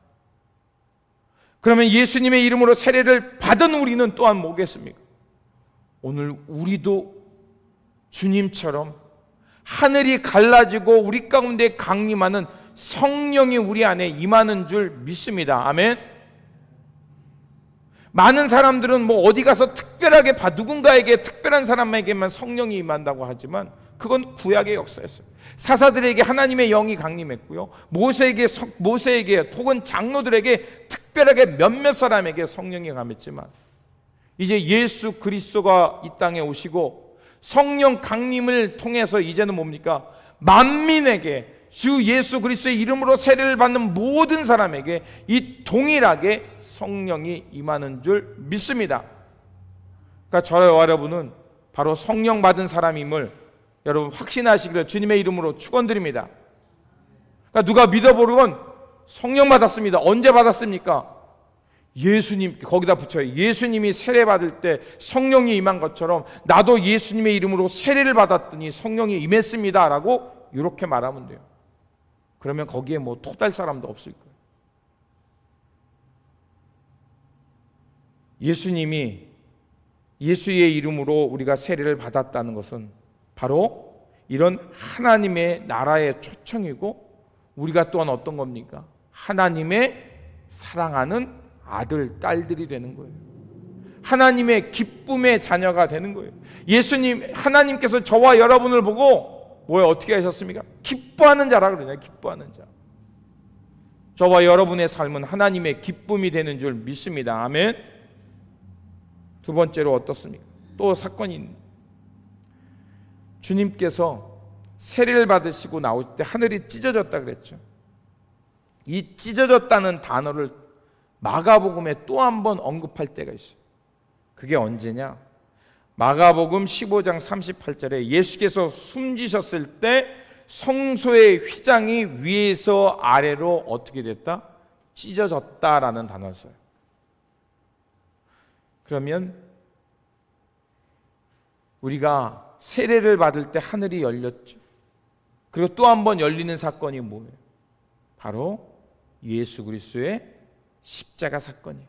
그러면 예수님의 이름으로 세례를 받은 우리는 또한 뭐겠습니까? 오늘 우리도 주님처럼 하늘이 갈라지고 우리 가운데 강림하는 성령이 우리 안에 임하는 줄 믿습니다. 아멘. 많은 사람들은 뭐 어디 가서 특별하게 누군가에게 특별한 사람에게만 성령이 임한다고 하지만 그건 구약의 역사였어요. 사사들에게 하나님의 영이 강림했고요, 모세에게 혹은 장로들에게 특별하게 몇몇 사람에게 성령이 강림했지만 이제 예수 그리스도가 이 땅에 오시고 성령 강림을 통해서 이제는 뭡니까? 만민에게 주 예수 그리스도의 이름으로 세례를 받는 모든 사람에게 이 동일하게 성령이 임하는 줄 믿습니다. 그러니까 저와 여러분은 바로 성령 받은 사람임을 여러분 확신하시기를 주님의 이름으로 축원드립니다. 그러니까 누가 믿어보건 성령 받았습니다. 언제 받았습니까? 예수님, 거기다 붙여요. 예수님이 세례 받을 때 성령이 임한 것처럼 나도 예수님의 이름으로 세례를 받았더니 성령이 임했습니다 라고 이렇게 말하면 돼요. 그러면 거기에 뭐 토달 사람도 없을 거예요. 예수님이 예수의 이름으로 우리가 세례를 받았다는 것은 바로 이런 하나님의 나라의 초청이고 우리가 또한 어떤 겁니까? 하나님의 사랑하는 아들, 딸들이 되는 거예요. 하나님의 기쁨의 자녀가 되는 거예요. 하나님께서 저와 여러분을 보고 어떻게 하셨습니까? 기뻐하는 자라 그러냐, 기뻐하는 자. 저와 여러분의 삶은 하나님의 기쁨이 되는 줄 믿습니다. 아멘. 두 번째로 어떻습니까? 또 사건이 있는, 주님께서 세례를 받으시고 나올 때 하늘이 찢어졌다 그랬죠. 이 찢어졌다는 단어를 마가복음에 또 한 번 언급할 때가 있어요. 그게 언제냐? 마가복음 15장 38절에 예수께서 숨지셨을 때 성소의 휘장이 위에서 아래로 어떻게 됐다? 찢어졌다라는 단어를 써요. 그러면 우리가 세례를 받을 때 하늘이 열렸죠. 그리고 또 한 번 열리는 사건이 뭐예요? 바로 예수 그리스도의 십자가 사건이에요.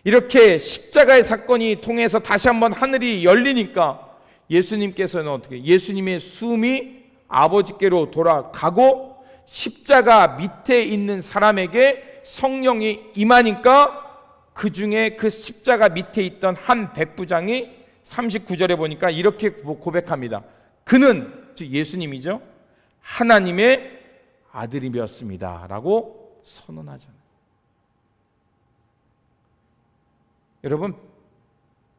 이렇게 십자가의 사건이 통해서 다시 한번 하늘이 열리니까 예수님께서는 어떻게? 예수님의 숨이 아버지께로 돌아가고 십자가 밑에 있는 사람에게 성령이 임하니까 그 중에 그 십자가 밑에 있던 한 백부장이 39절에 보니까 이렇게 고백합니다. 그는, 즉 예수님이죠, 하나님의 아들이었습니다 라고 선언하잖아요. 여러분,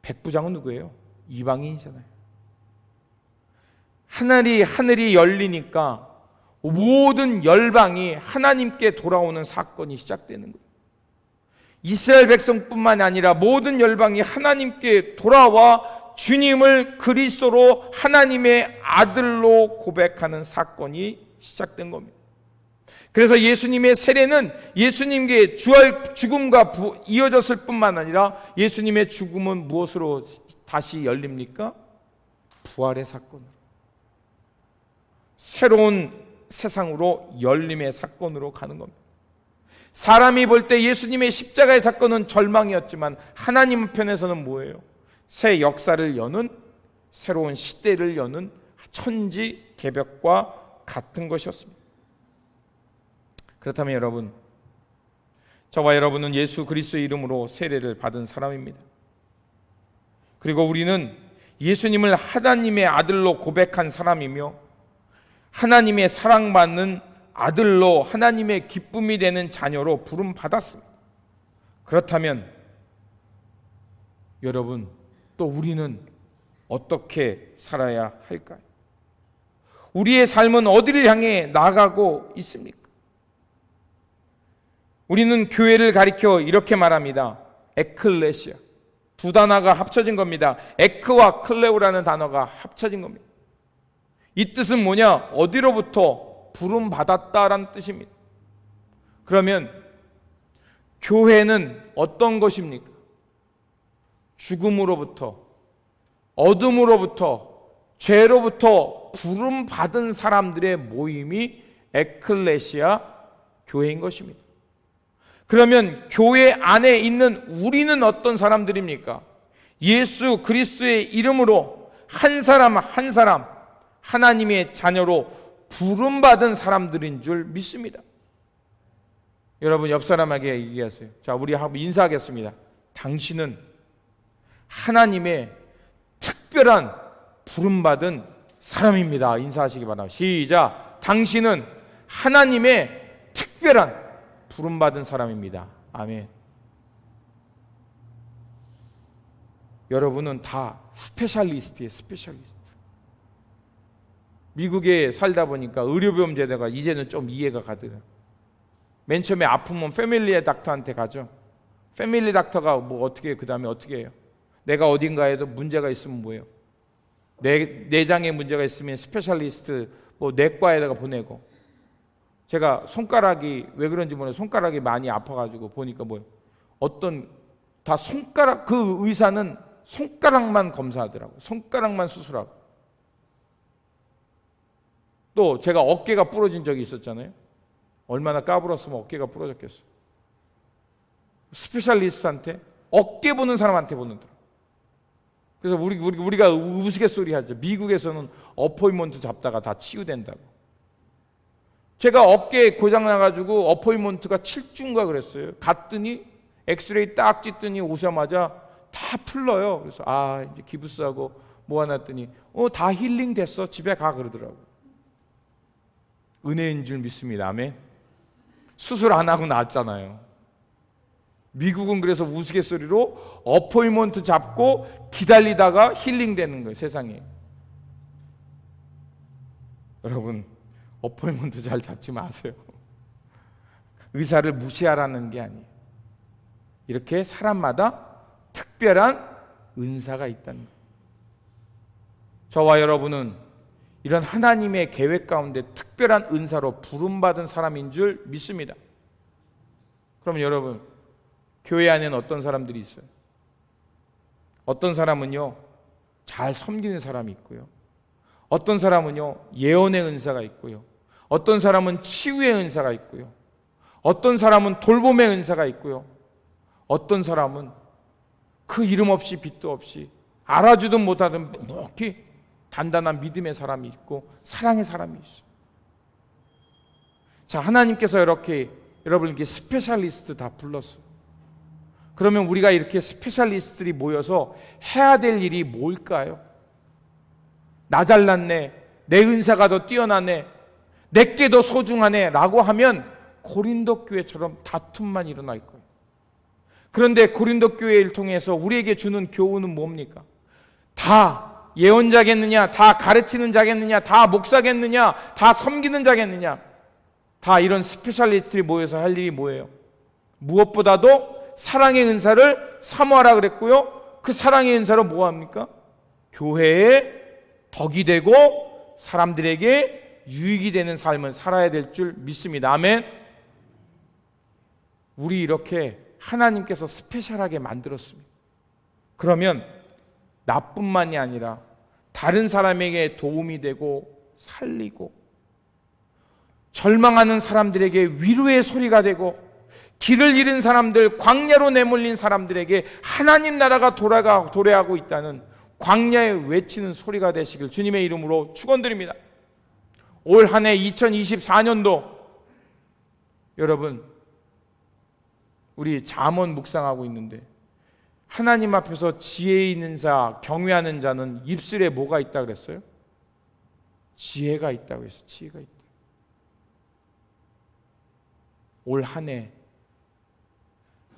백부장은 누구예요? 이방인이잖아요. 하늘이 열리니까 모든 열방이 하나님께 돌아오는 사건이 시작되는 거예요. 이스라엘 백성뿐만 아니라 모든 열방이 하나님께 돌아와 주님을 그리스도로 하나님의 아들로 고백하는 사건이 시작된 겁니다. 그래서 예수님의 세례는 예수님께 죽음과 이어졌을 뿐만 아니라 예수님의 죽음은 무엇으로 다시 열립니까? 부활의 사건으로, 새로운 세상으로 열림의 사건으로 가는 겁니다. 사람이 볼 때 예수님의 십자가의 사건은 절망이었지만 하나님 편에서는 뭐예요? 새 역사를 여는, 새로운 시대를 여는 천지개벽과 같은 것이었습니다. 그렇다면 여러분, 저와 여러분은 예수 그리스도의 이름으로 세례를 받은 사람입니다. 그리고 우리는 예수님을 하나님의 아들로 고백한 사람이며 하나님의 사랑받는 아들로 하나님의 기쁨이 되는 자녀로 부름받았습니다. 그렇다면 여러분, 또 우리는 어떻게 살아야 할까요? 우리의 삶은 어디를 향해 나아가고 있습니까? 우리는 교회를 가리켜 이렇게 말합니다. 에클레시아. 두 단어가 합쳐진 겁니다. 에크와 클레오라는 단어가 합쳐진 겁니다. 이 뜻은 뭐냐? 어디로부터 부름받았다라는 뜻입니다. 그러면 교회는 어떤 것입니까? 죽음으로부터, 어둠으로부터, 죄로부터 부름받은 사람들의 모임이 에클레시아 교회인 것입니다. 그러면 교회 안에 있는 우리는 어떤 사람들입니까? 예수 그리스도의 이름으로 한 사람 한 사람 하나님의 자녀로 부름받은 사람들인 줄 믿습니다. 여러분, 옆 사람에게 얘기하세요. 자, 우리 인사하겠습니다. 당신은 하나님의 특별한 부름받은 사람입니다. 인사하시기 바랍니다. 시작. 당신은 하나님의 특별한 부름받은 사람입니다. 아멘. 여러분은 다 스페셜리스트예요. 스페셜리스트. 미국에 살다 보니까 의료보험 제도가 이제는 좀 이해가 가더라고요. 맨 처음에 아프면 패밀리 닥터한테 가죠. 패밀리 닥터가 뭐 어떻게, 그 다음에 어떻게 해요? 내가 어딘가에도 문제가 있으면 뭐예요? 내장에 문제가 있으면 스페셜리스트 뭐 내과에다가 보내고, 제가 손가락이 왜 그런지 모르겠어요. 손가락이 많이 아파가지고 보니까 뭐예요? 다 손가락, 그 의사는 손가락만 검사하더라고요. 손가락만 수술하고. 또 제가 어깨가 부러진 적이 있었잖아요. 얼마나 까불었으면 어깨가 부러졌겠어요. 스페셜리스트한테, 어깨 보는 사람한테 보는더라고요. 그래서 우리가 우스갯소리 하죠. 미국에서는 어포인먼트 잡다가 다 치유된다고. 제가 어깨에 고장 나가지고 어포인먼트가 7주인가 그랬어요. 갔더니 엑스레이 딱 찍더니 오자마자 다 풀러요. 그래서 이제 기부스하고 모아놨더니 다 힐링 됐어. 집에 가 그러더라고. 은혜인 줄 믿습니다. 아멘. 수술 안 하고 나았잖아요. 미국은 그래서 우스갯소리로 어포인먼트 잡고 기다리다가 힐링 되는 거예요. 세상에. 여러분, 어포인먼트 잘 잡지 마세요. 의사를 무시하라는 게 아니에요. 이렇게 사람마다 특별한 은사가 있다는 거예요. 저와 여러분은 이런 하나님의 계획 가운데 특별한 은사로 부름받은 사람인 줄 믿습니다. 그럼 여러분, 교회 안에는 어떤 사람들이 있어요? 어떤 사람은요, 잘 섬기는 사람이 있고요. 어떤 사람은요, 예언의 은사가 있고요. 어떤 사람은 치유의 은사가 있고요. 어떤 사람은 돌봄의 은사가 있고요. 어떤 사람은 그 이름 없이 빛도 없이 알아주든 못하든 묵묵히 단단한 믿음의 사람이 있고 사랑의 사람이 있어요. 자, 하나님께서 이렇게 여러분께 스페셜리스트 다 불렀어요. 그러면 우리가 이렇게 스페셜리스트들이 모여서 해야 될 일이 뭘까요? 나 잘났네, 내 은사가 더 뛰어나네, 내게 더 소중하네 라고 하면 고린도 교회처럼 다툼만 일어날 거예요. 그런데 고린도 교회를 통해서 우리에게 주는 교훈은 뭡니까? 다 예언자겠느냐, 다 가르치는 자겠느냐, 다 목사겠느냐, 다 섬기는 자겠느냐, 다 이런 스페셜리스트들이 모여서 할 일이 뭐예요? 무엇보다도 사랑의 은사를 사모하라 그랬고요. 그 사랑의 은사로 뭐 합니까? 교회의 덕이 되고 사람들에게 유익이 되는 삶을 살아야 될 줄 믿습니다. 아멘. 우리 이렇게 하나님께서 스페셜하게 만들었습니다. 그러면 나뿐만이 아니라 다른 사람에게 도움이 되고 살리고 절망하는 사람들에게 위로의 소리가 되고 길을 잃은 사람들, 광야로 내몰린 사람들에게 하나님 나라가 도래하고 있다는 광야에 외치는 소리가 되시길 주님의 이름으로 축원드립니다. 올 한 해 2024년도 여러분, 우리 잠언 묵상하고 있는데 하나님 앞에서 지혜 있는 자, 경외하는 자는 입술에 뭐가 있다 그랬어요? 지혜가 있다고 했어요. 지혜가 있다. 올 한 해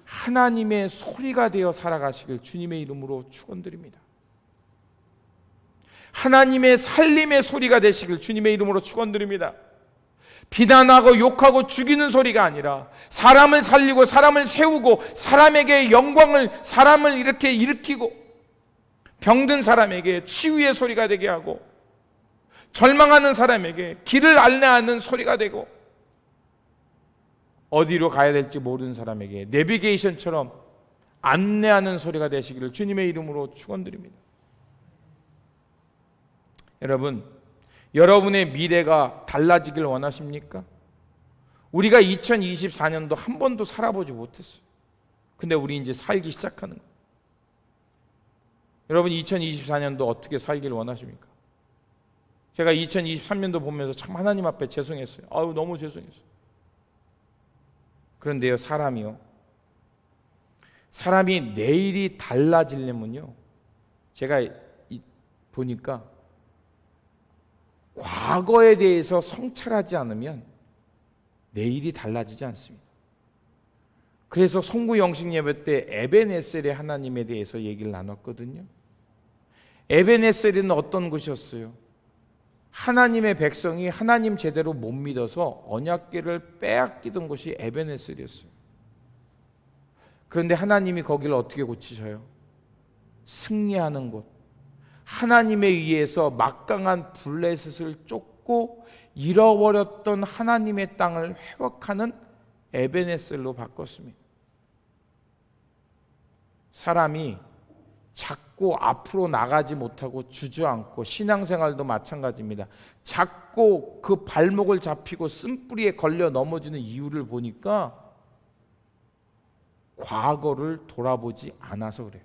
하나님의 소리가 되어 살아가시길 주님의 이름으로 축원드립니다. 하나님의 살림의 소리가 되시길 주님의 이름으로 축원드립니다. 비난하고 욕하고 죽이는 소리가 아니라 사람을 살리고 사람을 세우고 사람에게 영광을, 사람을 이렇게 일으키고 병든 사람에게 치유의 소리가 되게 하고 절망하는 사람에게 길을 안내하는 소리가 되고 어디로 가야 될지 모르는 사람에게 내비게이션처럼 안내하는 소리가 되시기를 주님의 이름으로 축원드립니다. 여러분, 여러분의 미래가 달라지길 원하십니까? 우리가 2024년도 한 번도 살아보지 못했어요. 근데 우리 이제 살기 시작하는 거예요. 여러분 2024년도 어떻게 살길 원하십니까? 제가 2023년도 보면서 참 하나님 앞에 죄송했어요. 아유, 너무 죄송했어요. 그런데요, 사람이 내일이 달라지려면요, 제가 보니까 과거에 대해서 성찰하지 않으면 내일이 달라지지 않습니다. 그래서 송구 영식 예배 때 에벤에셀의 하나님에 대해서 얘기를 나눴거든요. 에벤에셀은 어떤 곳이었어요? 하나님의 백성이 하나님 제대로 못 믿어서 언약궤를 빼앗기던 곳이 에벤에셀이었어요. 그런데 하나님이 거기를 어떻게 고치셔요? 승리하는 곳, 하나님에 의해서 막강한 블레셋을 쫓고 잃어버렸던 하나님의 땅을 회복하는 에벤에셀로 바꿨습니다. 사람이 자꾸 앞으로 나가지 못하고 주저앉고, 신앙생활도 마찬가지입니다. 자꾸 그 발목을 잡히고 쓴뿌리에 걸려 넘어지는 이유를 보니까 과거를 돌아보지 않아서 그래요.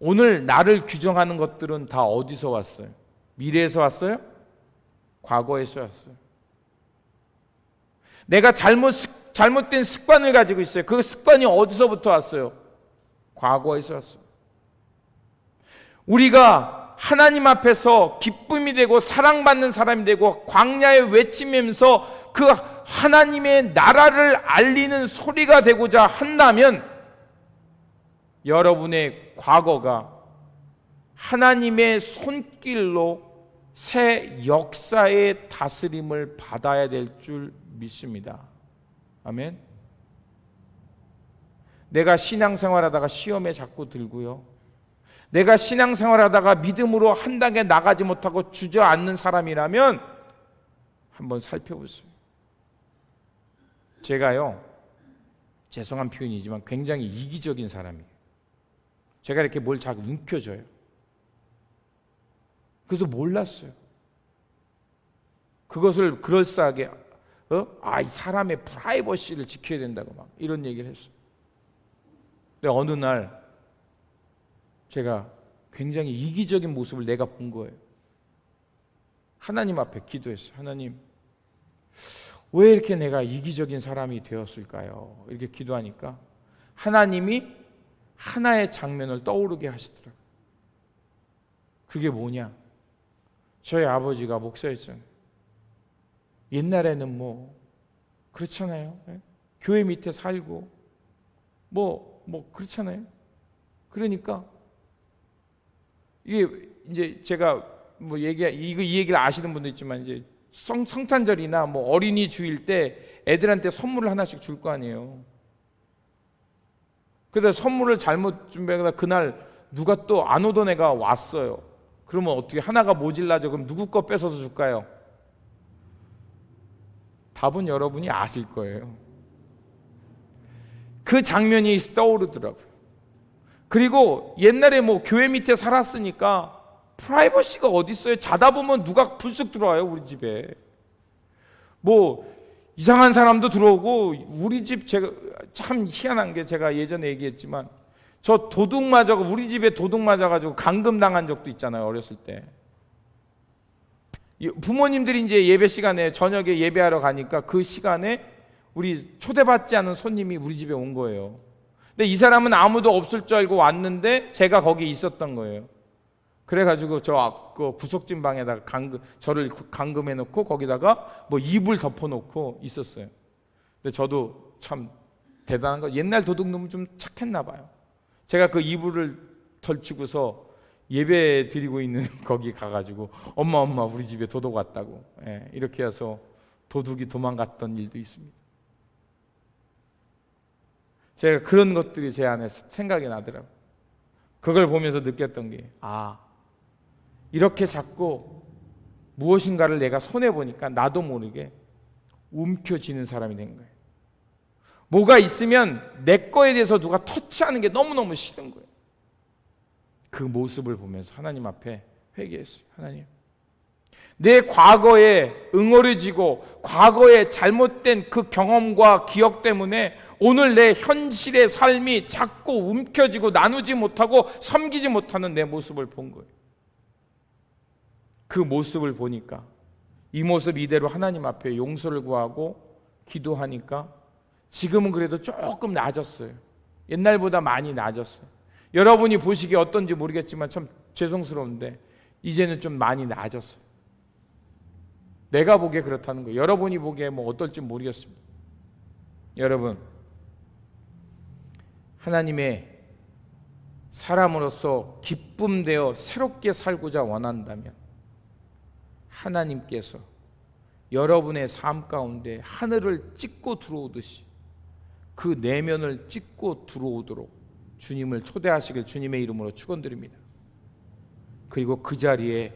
오늘 나를 규정하는 것들은 다 어디서 왔어요? 미래에서 왔어요? 과거에서 왔어요. 내가 잘못된 습관을 가지고 있어요. 그 습관이 어디서부터 왔어요? 과거에서 왔어요. 우리가 하나님 앞에서 기쁨이 되고 사랑받는 사람이 되고 광야에 외치면서 그 하나님의 나라를 알리는 소리가 되고자 한다면 여러분의 과거가 하나님의 손길로 새 역사의 다스림을 받아야 될 줄 믿습니다. 아멘. 내가 신앙생활하다가 시험에 자꾸 들고요, 내가 신앙생활하다가 믿음으로 한 단계 나가지 못하고 주저앉는 사람이라면 한번 살펴보세요. 제가요, 죄송한 표현이지만 굉장히 이기적인 사람이에요. 제가 이렇게 뭘 자꾸 움켜줘요. 그래서 몰랐어요. 그것을 그럴싸하게 이 사람의 프라이버시를 지켜야 된다고 막 이런 얘기를 했어요. 근데 어느 날 제가 굉장히 이기적인 모습을 내가 본 거예요. 하나님 앞에 기도했어요. 하나님, 왜 이렇게 내가 이기적인 사람이 되었을까요? 이렇게 기도하니까 하나님이 하나의 장면을 떠오르게 하시더라고요. 그게 뭐냐? 저희 아버지가 목사였잖아요. 옛날에는 뭐 그렇잖아요. 교회 밑에 살고 뭐 그렇잖아요. 그러니까 이게 이제 제가 뭐 이 얘기를 아시는 분도 있지만, 이제 성탄절이나 뭐 어린이 주일 때 애들한테 선물을 하나씩 줄 거 아니에요. 근데 선물을 잘못 준비하다가 그날 누가 또 안 오던 애가 왔어요. 그러면 어떻게, 하나가 모질라져. 그럼 누구 거 뺏어서 줄까요? 답은 여러분이 아실 거예요. 그 장면이 떠오르더라고요. 그리고 옛날에 뭐 교회 밑에 살았으니까 프라이버시가 어디 있어요? 자다 보면 누가 불쑥 들어와요, 우리 집에. 뭐 이상한 사람도 들어오고, 우리 집, 제가 참 희한한 게, 제가 예전에 얘기했지만 저 도둑 맞아, 우리 집에 도둑 맞아가지고 감금 당한 적도 있잖아요, 어렸을 때. 부모님들이 이제 예배 시간에, 저녁에 예배하러 가니까 그 시간에 우리 초대받지 않은 손님이 우리 집에 온 거예요. 근데 이 사람은 아무도 없을 줄 알고 왔는데 제가 거기 있었던 거예요. 그래가지고 그 구석진 방에다가 저를 감금해놓고 거기다가 뭐 이불 덮어놓고 있었어요. 근데 저도 참 대단한 거, 옛날 도둑놈은 좀 착했나 봐요. 제가 그 이불을 덜치고서 예배 드리고 있는 거기 가가지고 엄마 우리 집에 도둑 왔다고, 이렇게 해서 도둑이 도망갔던 일도 있습니다. 제가 그런 것들이 제 안에 생각이 나더라고요. 그걸 보면서 느꼈던 게, 이렇게 자꾸 무엇인가를 내가 손해보니까 나도 모르게 움켜쥐는 사람이 된 거예요. 뭐가 있으면 내 거에 대해서 누가 터치하는 게 너무너무 싫은 거예요. 그 모습을 보면서 하나님 앞에 회개했어요. 하나님, 내 과거에 응어려지고 과거에 잘못된 그 경험과 기억 때문에 오늘 내 현실의 삶이 자꾸 움켜쥐고 나누지 못하고 섬기지 못하는 내 모습을 본 거예요. 그 모습을 보니까 이 모습 이대로 하나님 앞에 용서를 구하고 기도하니까 지금은 그래도 조금 나아졌어요. 옛날보다 많이 나아졌어요. 여러분이 보시기에 어떤지 모르겠지만 참 죄송스러운데 이제는 좀 많이 나아졌어요. 내가 보기에 그렇다는 거예요. 여러분이 보기에 뭐 어떨지 모르겠습니다. 여러분, 하나님의 사람으로서 기쁨되어 새롭게 살고자 원한다면 하나님께서 여러분의 삶 가운데 하늘을 찍고 들어오듯이 그 내면을 찍고 들어오도록 주님을 초대하시길 주님의 이름으로 축원드립니다. 그리고 그 자리에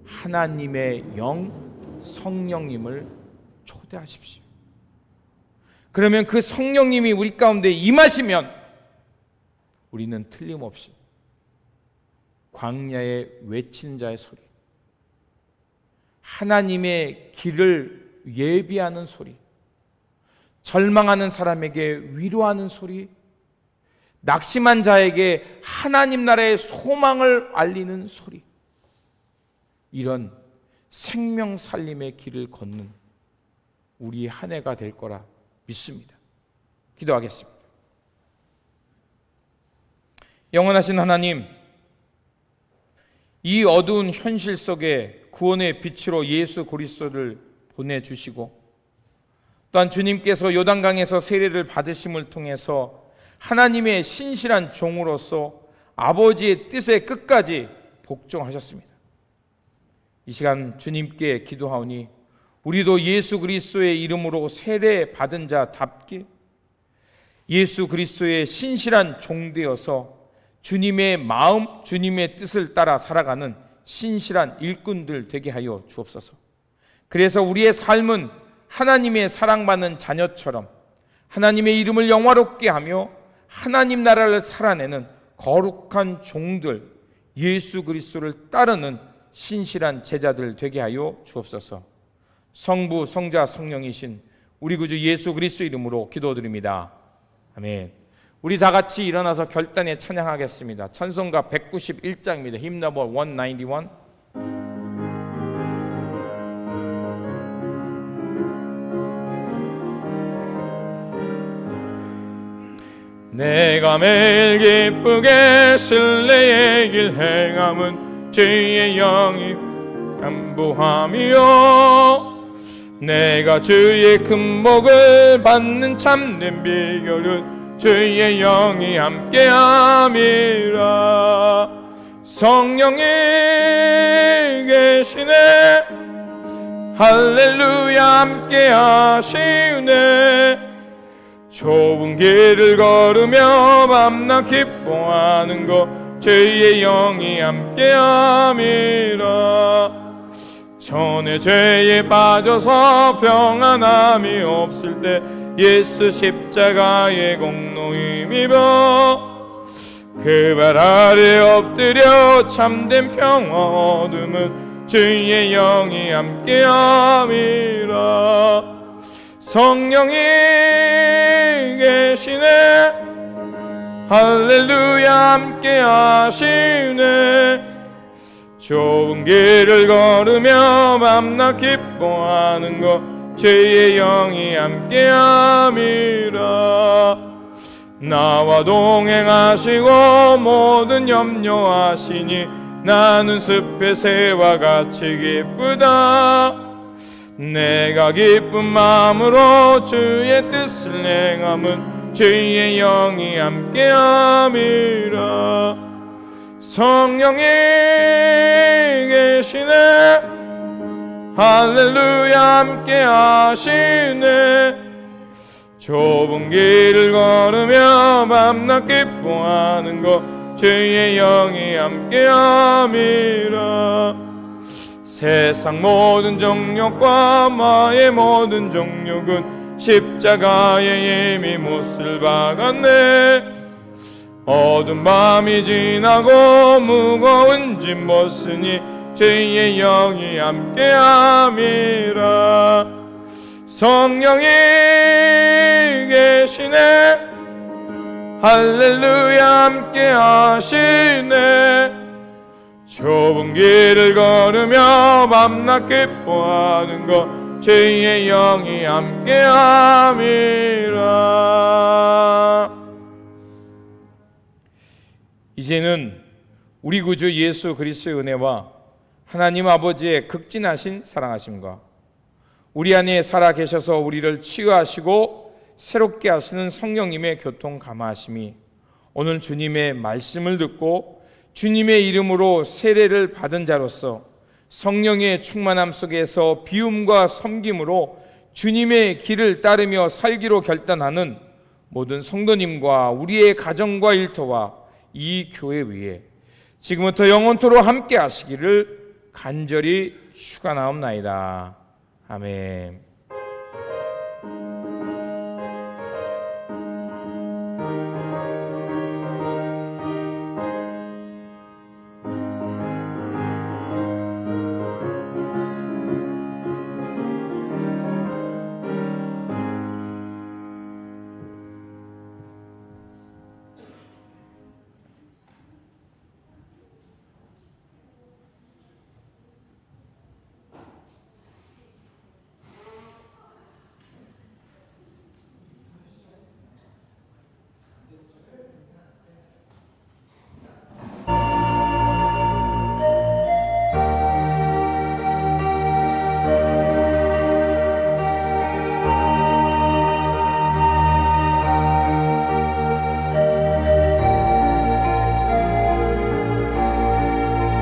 하나님의 영 성령님을 초대하십시오. 그러면 그 성령님이 우리 가운데 임하시면 우리는 틀림없이 광야에 외치는 자의 소리, 하나님의 길을 예비하는 소리, 절망하는 사람에게 위로하는 소리, 낙심한 자에게 하나님 나라의 소망을 알리는 소리, 이런 생명 살림의 길을 걷는 우리 한 해가 될 거라 믿습니다. 기도하겠습니다. 영원하신 하나님, 이 어두운 현실 속에 구원의 빛으로 예수 그리스도를 보내주시고 또한 주님께서 요단강에서 세례를 받으심을 통해서 하나님의 신실한 종으로서 아버지의 뜻에 끝까지 복종하셨습니다. 이 시간 주님께 기도하오니 우리도 예수 그리스도의 이름으로 세례 받은 자답게 예수 그리스도의 신실한 종되어서 주님의 마음, 주님의 뜻을 따라 살아가는 신실한 일꾼들 되게 하여 주옵소서. 그래서 우리의 삶은 하나님의 사랑받는 자녀처럼 하나님의 이름을 영화롭게 하며 하나님 나라를 살아내는 거룩한 종들, 예수 그리스도를 따르는 신실한 제자들 되게 하여 주옵소서. 성부, 성자, 성령이신 우리 구주 예수 그리스도 이름으로 기도드립니다. 아멘. 우리 다 같이 일어나서 결단에 찬양하겠습니다. 찬송가 191장입니다. Hymn number 191. 내가 매일 기쁘게 순례의 길 행함은 주의 영이 안보함이요, 내가 주의 큰 복을 받는 참된 비결은 주의 영이 함께함이라. 성령이 계시네, 할렐루야 함께하시네. 좁은 길을 걸으며 밤낮 기뻐하는 것 주의 영이 함께함이라. 전에 죄에 빠져서 평안함이 없을 때 예수 십자가의 공로 힘입어 그 발 아래 엎드려 참된 평화 얻음은 주의 영이 함께함이라. 성령이 계시네, 할렐루야 함께하시네. 좁은 길을 걸으며 밤낮 기뻐하는 것 주의 영이 함께함이라. 나와 동행하시고 모든 염려하시니 나는 숲의 새와 같이 기쁘다. 내가 기쁜 마음으로 주의 뜻을 행함은 주의 영이 함께함이라. 성령이 계시네, 할렐루야 함께하시네. 좁은 길을 걸으며 밤낮 기뻐하는 것 주의 영이 함께함이라. 세상 모든 정욕과 마의 모든 정욕은 십자가에 이미 못을 박았네. 어두운 밤이 지나고 무거운 짐 벗으니 주의 영이 함께함이라. 성령이 계시네, 할렐루야 함께하시네. 좁은 길을 걸으며 밤낮 기뻐하는 것 주의 영이 함께함이라. 이제는 우리 구주 예수 그리스도의 은혜와 하나님 아버지의 극진하신 사랑하심과 우리 안에 살아 계셔서 우리를 치유하시고 새롭게 하시는 성령님의 교통 감화하심이 오늘 주님의 말씀을 듣고 주님의 이름으로 세례를 받은 자로서 성령의 충만함 속에서 비움과 섬김으로 주님의 길을 따르며 살기로 결단하는 모든 성도님과 우리의 가정과 일터와 이 교회 위에 지금부터 영원토록 함께 하시기를 간절히 축원하옵나이다. 아멘.